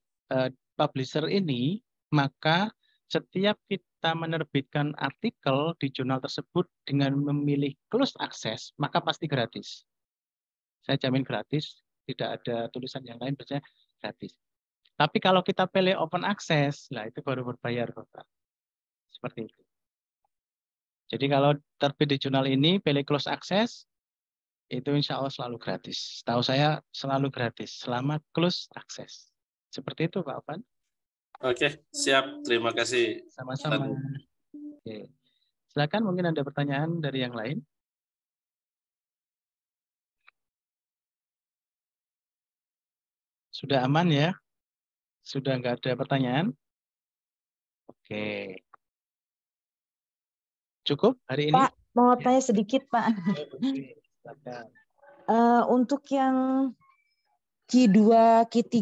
publisher ini, maka setiap kita menerbitkan artikel di jurnal tersebut dengan memilih close access, maka pasti gratis. Saya jamin gratis, tidak ada tulisan yang lain, biasanya gratis. Tapi kalau kita pilih open access, nah itu baru berbayar, Bapak. Seperti itu. Jadi kalau terbit di jurnal ini, pilih close access, itu insya Allah selalu gratis. Tahu saya selalu gratis, selama close access. Seperti itu, Pak Afan. Oke, siap. Terima kasih. Sama-sama. Oke. Silakan, mungkin ada pertanyaan dari yang lain. Sudah aman ya? Sudah nggak ada pertanyaan? Oke. Cukup hari ini? Pak, mau tanya sedikit, Pak. Silakan. Untuk yang Q2, Q3,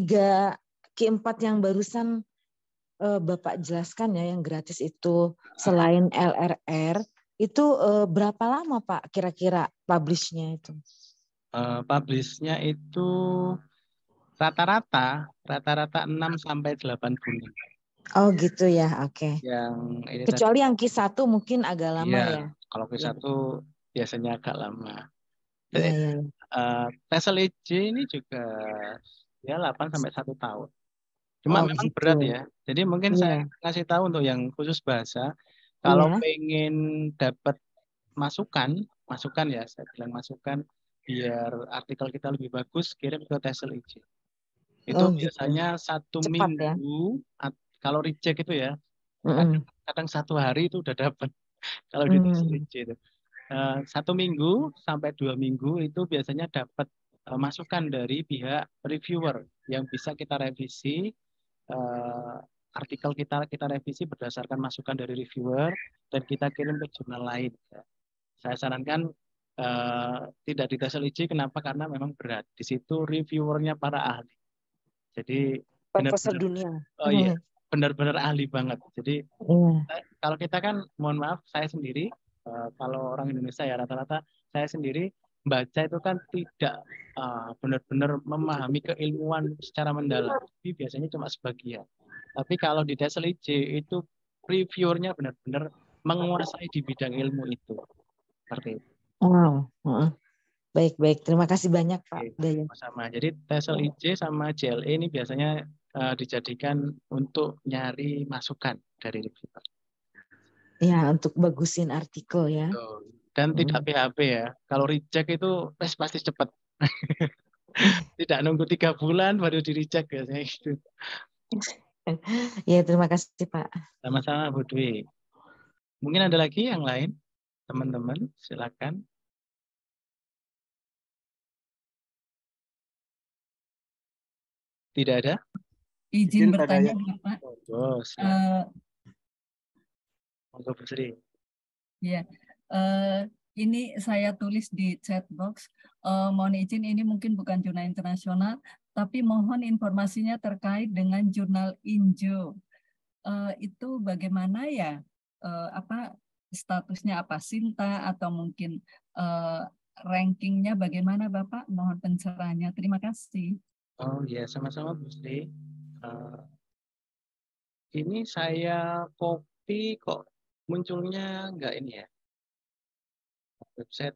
Q4 yang barusan Bapak jelaskan ya, yang gratis itu selain LRR, itu berapa lama Pak kira-kira publish-nya itu? Publish-nya itu rata-rata 6 sampai 8 bulan. Oh gitu ya, oke. Yang ini kecuali tadi, yang Q1 mungkin agak lama ya. Kalau Q1 biasanya agak lama. Iya. TESOL EJ ini juga ya 8 sampai 1 tahun. Cuma memang gitu. berat ya. Jadi mungkin saya kasih tahu untuk yang khusus bahasa, kalau pengen dapat masukan ya, saya bilang masukan biar artikel kita lebih bagus, kirim ke TESOL EJ. Itu biasanya 1 minggu, ya? Kalau reject itu ya, kadang 1 hari itu udah dapat. Kalau di TESOL EJ itu. 1 minggu sampai 2 minggu itu biasanya dapat masukan dari pihak reviewer yang bisa kita revisi artikel kita revisi berdasarkan masukan dari reviewer dan kita kirim ke jurnal lain. Saya sarankan tidak di TESOL EJ. Kenapa? Karena memang berat. Di situ reviewernya para ahli. Jadi profesor dunia. Oh iya. benar-benar ahli banget. Jadi Iya. kalau kita kan, mohon maaf, saya sendiri, kalau orang Indonesia ya rata-rata saya sendiri baca itu kan tidak benar-benar memahami keilmuan secara mendalam. Tapi biasanya cuma sebagian. Tapi kalau di TESL-IJ itu reviewernya benar-benar menguasai di bidang ilmu itu. Seperti itu. Wow. Heeh. Baik. Terima kasih banyak Pak Oke, Dayan. sama. Jadi TESL-IJ sama JLE ini biasanya dijadikan untuk nyari masukan dari reviewer. Ya, untuk bagusin artikel ya. Betul. Dan tidak PHP ya. Kalau reject itu pasti cepat. Tidak nunggu 3 bulan baru di reject biasanya gitu. Ya, terima kasih Pak. Sama-sama Bu Dwi. Mungkin ada lagi yang lain, teman-teman, silakan. Tidak ada? Izin pada bertanya yang Bapak. Oh, silakan. Monggo Bu Sri. Ya, ini saya tulis di chat box. Mohon izin, ini mungkin bukan jurnal internasional, tapi mohon informasinya terkait dengan jurnal Injo. Itu bagaimana ya? Apa statusnya, apa Sinta atau mungkin rankingnya bagaimana Bapak? Mohon pencerahannya. Terima kasih. Oh ya, sama-sama Bu Sri. Ini saya copy kok munculnya enggak ini ya. Website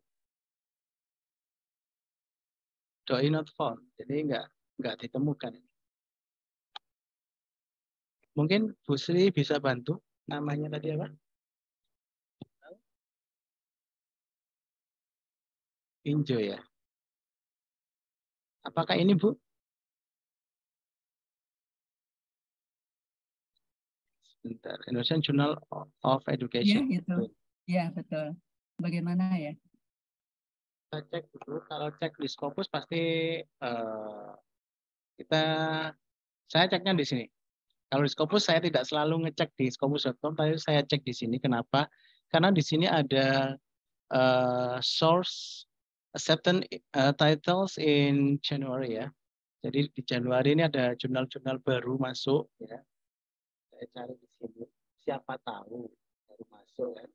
doi not found. Jadi enggak ditemukan. Mungkin Bu Sri bisa bantu. Namanya tadi apa? Injo ya. Apakah ini Bu? Sebentar. Indonesian Journal of Ya, Education. itu. Ya, betul. Bagaimana ya? Kita cek dulu. Kalau cek di Scopus pasti saya ceknya di sini. Kalau di Scopus saya tidak selalu ngecek di scopus.com, tapi saya cek di sini. Kenapa? Karena di sini ada source acceptance titles in January ya. Jadi di Januari ini ada jurnal-jurnal baru masuk ya. Saya cari di sini. Siapa tahu baru masuk ya.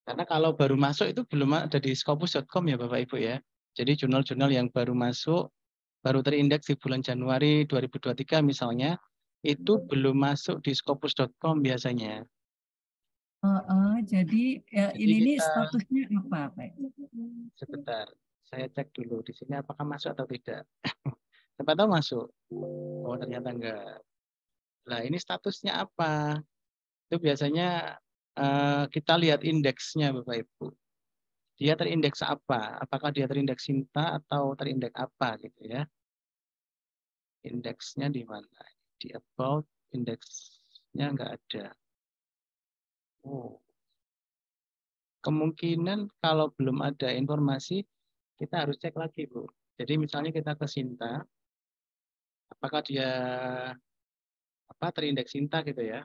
Karena kalau baru masuk itu belum ada di scopus.com ya Bapak Ibu ya. Jadi jurnal-jurnal yang baru masuk, baru terindeks di bulan Januari 2023 misalnya, itu belum masuk di scopus.com biasanya. Jadi ini statusnya apa, Pak? Sebentar, saya cek dulu di sini apakah masuk atau tidak. Siapa tahu masuk. Oh ternyata enggak. Nah ini statusnya apa? Itu biasanya kita lihat indeksnya Bapak Ibu. Dia terindeks apa? Apakah dia terindeks Sinta atau terindeks apa gitu ya? Indeksnya di mana? Di about, indeksnya enggak ada. Oh. Kemungkinan kalau belum ada informasi, kita harus cek lagi, Bu. Jadi misalnya kita ke Sinta, apakah dia terindeks Sinta gitu ya?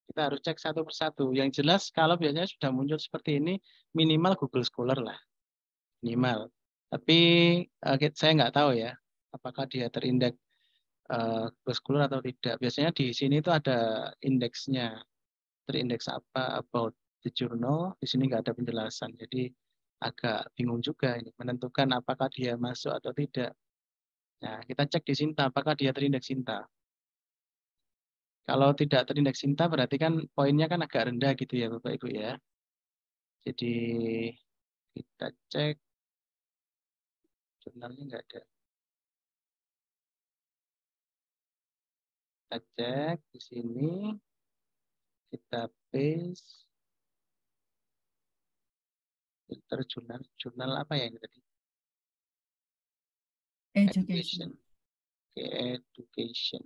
Kita harus cek satu persatu. Yang jelas kalau biasanya sudah muncul seperti ini, minimal Google Scholar lah, minimal. Tapi saya nggak tahu ya, apakah dia terindeks Google Scholar atau tidak. Biasanya di sini itu ada indeksnya, terindeks apa, about the journal. Di sini nggak ada penjelasan. Jadi agak bingung juga ini menentukan apakah dia masuk atau tidak. Nah, kita cek di Sinta, apakah dia terindeks Sinta. Kalau tidak terindeks Sinta berarti kan poinnya kan agak rendah gitu ya Bapak Ibu ya. Jadi kita cek jurnalnya nggak ada. Kita cek di sini, kita paste filter jurnal apa ya ini tadi? Education. Oke, education.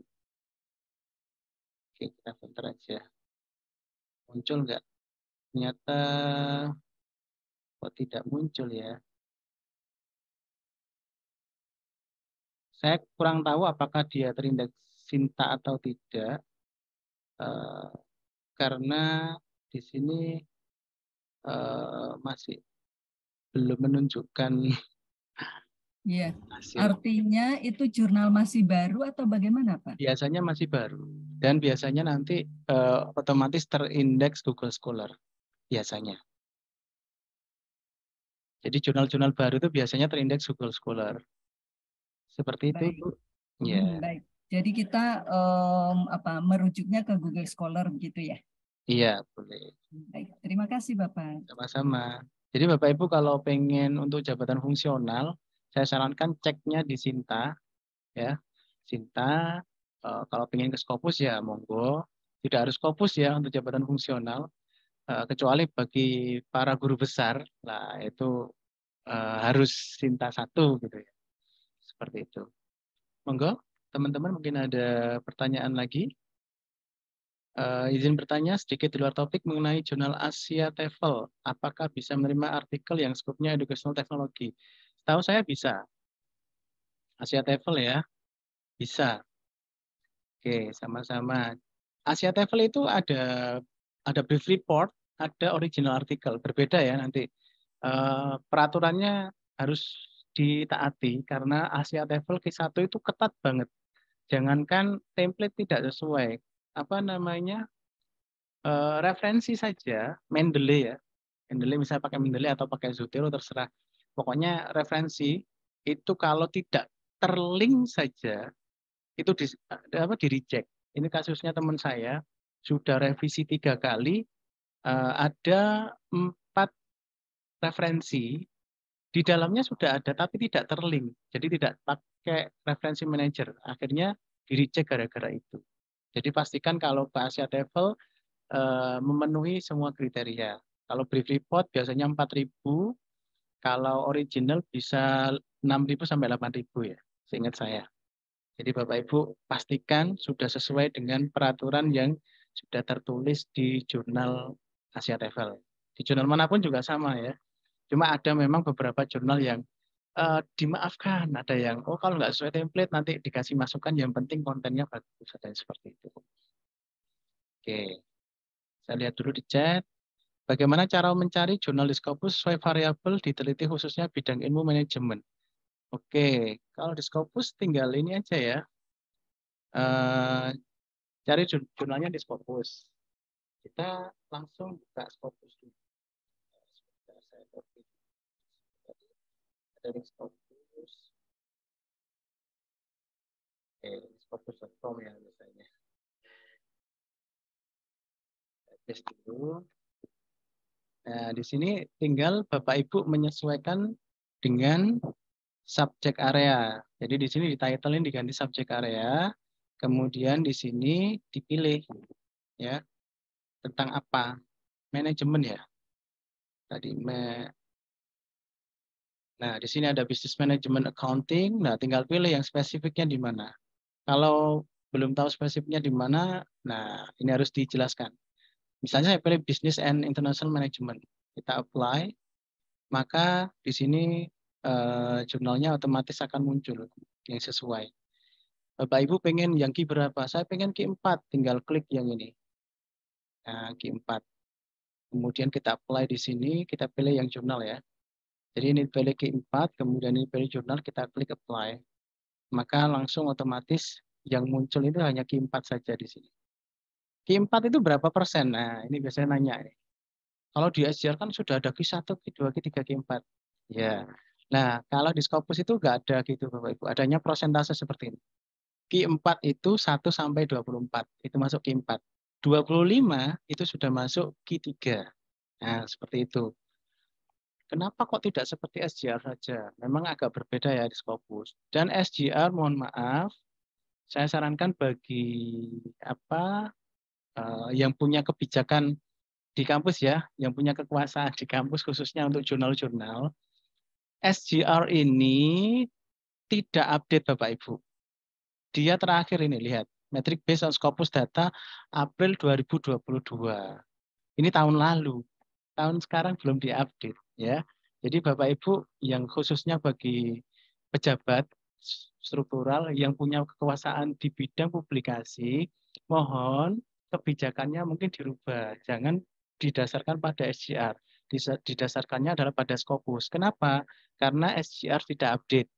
Oke, kita filter aja. Muncul nggak? Ternyata kok tidak muncul ya. Saya kurang tahu apakah dia terindeks Sinta atau tidak. Karena di sini masih belum menunjukkan Iya. hasil. Artinya itu jurnal masih baru atau bagaimana, Pak? Biasanya masih baru dan biasanya nanti otomatis terindeks Google Scholar biasanya. Jadi jurnal-jurnal baru itu biasanya terindeks Google Scholar. Seperti itu, Baik. Bu. Ya. Baik. Jadi kita merujuknya ke Google Scholar begitu ya? Iya, boleh. Baik. Terima kasih Bapak. Sama-sama. Jadi Bapak Ibu kalau pengen untuk jabatan fungsional, saya sarankan ceknya di Sinta, ya. Sinta, kalau pengen ke Scopus ya monggo. Tidak harus Scopus ya untuk jabatan fungsional, kecuali bagi para guru besar, lah itu harus Sinta 1 gitu ya. Seperti itu. Monggo, teman-teman mungkin ada pertanyaan lagi. Izin bertanya sedikit di luar topik mengenai jurnal Asia TEFL. Apakah bisa menerima artikel yang skopnya educational technology? Tahu saya bisa. Asia TEFL ya, bisa. Oke, sama-sama. Asia TEFL itu ada brief report, ada original artikel. Berbeda ya nanti. Peraturannya harus ditaati karena Asia TEFL Q1 itu ketat banget. Jangankan template tidak sesuai, apa namanya, referensi saja, Mendeley ya. Mendeley misalnya pakai Mendeley atau pakai Zotero terserah. Pokoknya referensi itu kalau tidak terlink saja itu di reject. Ini kasusnya teman saya sudah revisi 3 kali, ada 4 referensi di dalamnya sudah ada tapi tidak terlink. Jadi tidak pakai referensi manager. Akhirnya di reject gara-gara itu. Jadi pastikan kalau ke Asia TEFL memenuhi semua kriteria. Kalau brief report biasanya 4.000, kalau original bisa 6.000 sampai 8.000 ya, seingat saya. Jadi Bapak Ibu pastikan sudah sesuai dengan peraturan yang sudah tertulis di jurnal Asia TEFL. Di jurnal manapun juga sama ya. Cuma ada memang beberapa jurnal yang dimaafkan, ada yang kalau nggak sesuai template nanti dikasih masukan, yang penting kontennya bagus, ada yang seperti itu. Oke. Saya lihat dulu di chat. Bagaimana cara mencari jurnal di Scopus sesuai variabel diteliti khususnya bidang ilmu manajemen? Oke, kalau di Scopus tinggal ini aja ya. Cari jurnalnya di Scopus. Kita langsung buka Scopus dulu. Ada di Scopus. Oke, Scopus.com ya biasanya. Tes dulu. Nah, di sini tinggal Bapak Ibu menyesuaikan dengan subjek area. Jadi di sini di title ini diganti subjek area, kemudian di sini dipilih ya tentang apa, manajemen ya. Tadi Nah, di sini ada business management accounting. Nah, tinggal pilih yang spesifiknya di mana. Kalau belum tahu spesifiknya di mana, nah ini harus dijelaskan. Misalnya saya pilih business and international management. Kita apply, maka di sini jurnalnya otomatis akan muncul yang sesuai. Bapak Ibu pengen yang Q berapa? Saya pengen Q4, tinggal klik yang ini. Nah, Q4. Kemudian kita apply di sini, kita pilih yang jurnal ya. Jadi ini pilih Q4, kemudian ini pilih jurnal, kita klik apply. Maka langsung otomatis yang muncul itu hanya Q4 saja di sini. Q4 itu berapa persen? Nah, ini biasanya nanya. Kalau di SJR kan sudah ada Q1, Q2, Q3, Q4. Ya. Nah, kalau di Scopus itu nggak ada gitu Bapak Ibu. Adanya prosentase seperti ini. Q4 itu 1 sampai 24. Itu masuk Q4. 25 itu sudah masuk Q3. Nah, seperti itu. Kenapa kok tidak seperti SJR saja? Memang agak berbeda ya di Scopus. Dan SJR, mohon maaf, saya sarankan bagi yang punya kebijakan di kampus ya, yang punya kekuasaan di kampus khususnya untuk jurnal-jurnal, SJR ini tidak update Bapak Ibu. Dia terakhir ini lihat, metric based on Scopus data April 2022. Ini tahun lalu. Tahun sekarang belum diupdate ya. Jadi Bapak Ibu yang khususnya bagi pejabat struktural yang punya kekuasaan di bidang publikasi, mohon kebijakannya mungkin dirubah. Jangan didasarkan pada SJR. Didasarkannya adalah pada Scopus. Kenapa? Karena SJR tidak update.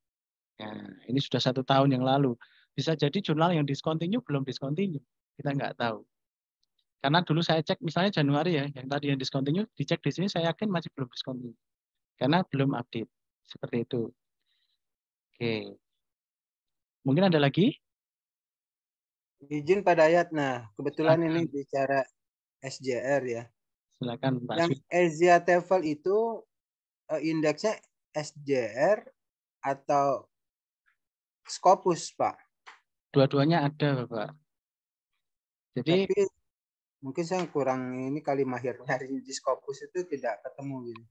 Nah, ini sudah 1 tahun yang lalu. Bisa jadi jurnal yang discontinue belum discontinue. Kita nggak tahu. Karena dulu saya cek misalnya Januari ya, yang tadi yang discontinue, dicek di sini saya yakin masih belum discontinue. Karena belum update. Seperti itu. Oke. Mungkin ada lagi? Izin Pak Dayat. Nah, kebetulan ini Silakan. bicara SJR ya. Silakan Pak Yang Swi. Asia TOEFL itu indeksnya SJR atau Scopus, Pak? Dua-duanya ada, Bapak. Jadi Tapi mungkin saya kurang ini kali mahir nyari di Scopus itu tidak ketemu gitu.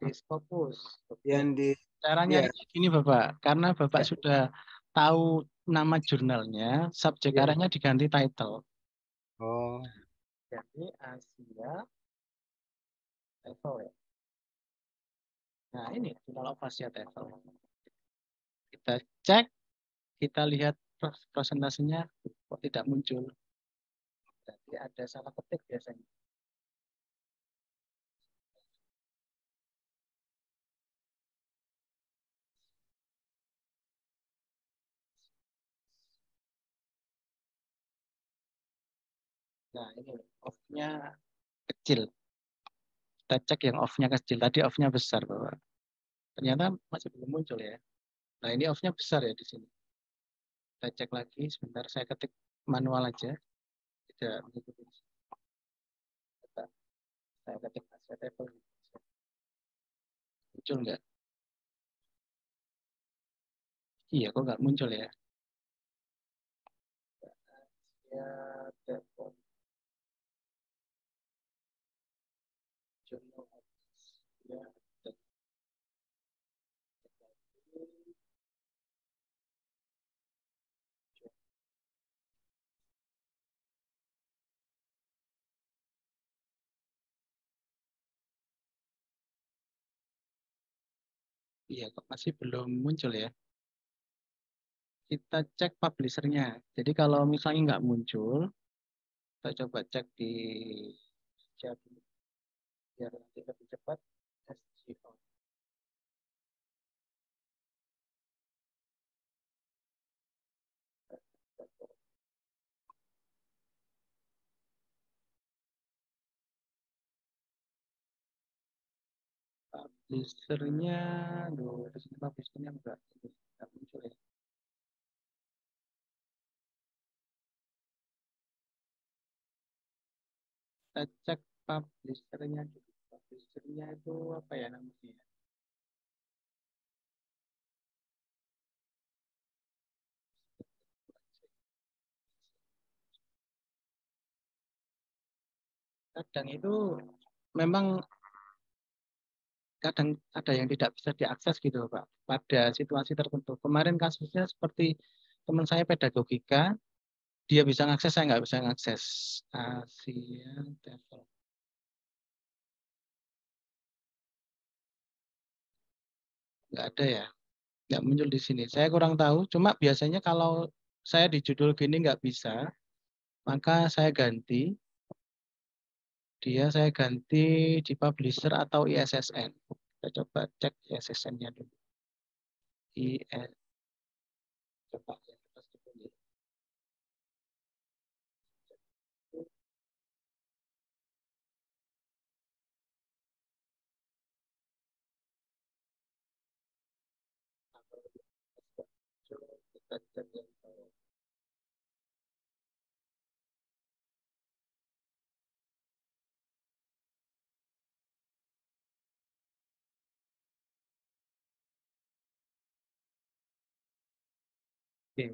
di Scopus. Oke. Yang di Caranya ya, gini, Bapak. Karena Bapak ya, sudah tahu nama jurnalnya, subjek ya. areanya diganti title. Oh, Jadi Asia TOEFL ya. Nah, ini Journal of Asia TOEFL. Kita cek, kita lihat presentasinya kok tidak muncul. Jadi ada salah ketik biasanya. Nah, ini off-nya kecil. Kita cek yang off-nya kecil. Tadi off-nya besar, Bapak. Ternyata masih belum muncul ya. Nah, ini off-nya besar ya di sini. Kita cek lagi sebentar, saya ketik manual aja. Tidak mengikuti. Saya ketik Asia TOEFL. Muncul nggak? Iya, kok nggak muncul ya? Asia TOEFL. Journal of Asia TOEFL. Iya, kok masih belum muncul ya? Kita cek publishernya. Jadi kalau misalnya nggak muncul, kita coba cek di jadi biar nanti lebih cepat. SGO. Publishernya, loh, di sini publishernya nggak muncul ya. Kita cek publishernya dulu. Publishernya itu apa ya namanya? Kadang itu memang kadang ada yang tidak bisa diakses gitu Pak. Pada situasi tertentu. Kemarin kasusnya seperti teman saya pedagogika, dia bisa ngakses, saya nggak bisa ngakses. Asia TOEFL. Nggak ada ya. Nggak muncul di sini. Saya kurang tahu. Cuma biasanya kalau saya di judul gini nggak bisa, maka saya ganti. Saya ganti di publisher atau ISSN. Kita coba cek ISSN-nya dulu. IS, coba ya. Kita cek yang Oke.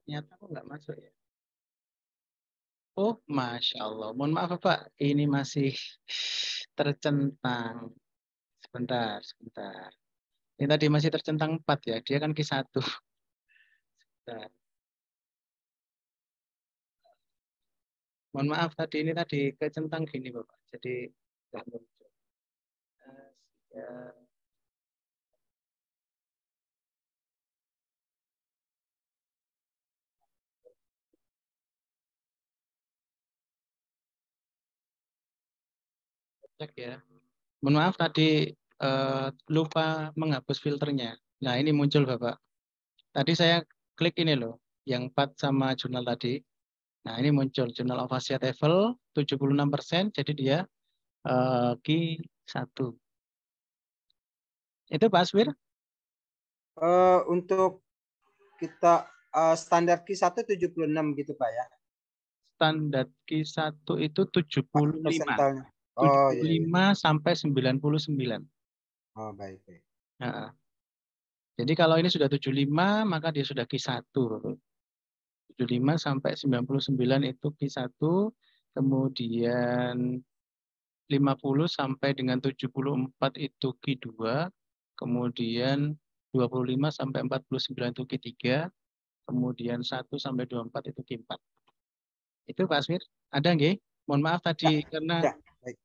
Ternyata kok nggak masuk ya. Oh, Masya Allah. Mohon maaf Pak, ini masih tercentang. Sebentar, sebentar. Ini tadi masih tercentang 4 ya. Dia kan Q1. Sebentar. Mohon maaf tadi ini tadi kecentang gini Bapak. Jadi nggak muncul. Asia. Cek ya. Mohon maaf tadi lupa menghapus filternya. Nah, ini muncul Bapak. Tadi saya klik ini loh, yang 4 sama jurnal tadi. Nah, ini muncul Journal of Asia TOEFL 76%, jadi dia Q1. Itu Pak Aswir? Untuk kita standar Q1 76 gitu Pak ya. Standar Q1 itu 75. Persentalnya. Oh, 75 iya. sampai 99. Oh, baik. Nah, jadi kalau ini sudah 75, maka dia sudah Q1. 75 sampai 99 itu Q1, kemudian 50 sampai dengan 74 itu Q2, kemudian 25 sampai 49 itu Q3, kemudian 1 sampai 24 itu Q4. Itu Pak Asmir, ada nggih? Mohon maaf tadi karena baik.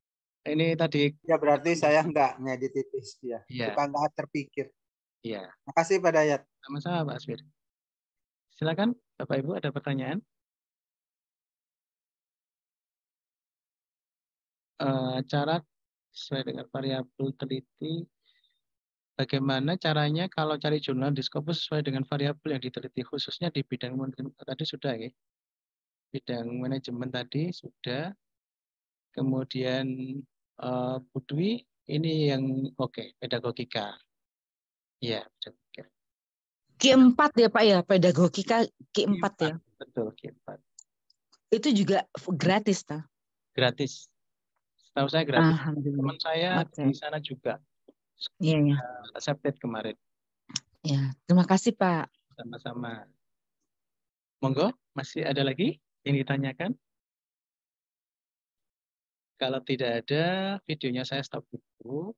ini tadi. Ya berarti saya nggak ngedit itu ya. Suka nggak terpikir. Iya. Makasih Pak Dayat. Sama-sama Pak Asmir. Silakan Bapak Ibu, ada pertanyaan? Cara sesuai dengan variabel teliti, bagaimana caranya kalau cari jurnal di Scopus sesuai dengan variabel yang diteliti, khususnya di bidang tadi sudah ya, bidang manajemen tadi sudah, kemudian Budwi ini yang oke, pedagogika, ya pedagogika. Q4 ya Pak ya, pedagogika Q4 ya. Betul, Q4. Itu juga gratis ta? Gratis. Setahu saya gratis. Alhamdulillah. Teman saya di sana juga. Iya. Accepted kemarin. Ya, terima kasih Pak. Sama-sama. Monggo, masih ada lagi yang ditanyakan? Kalau tidak ada, videonya saya stop dulu.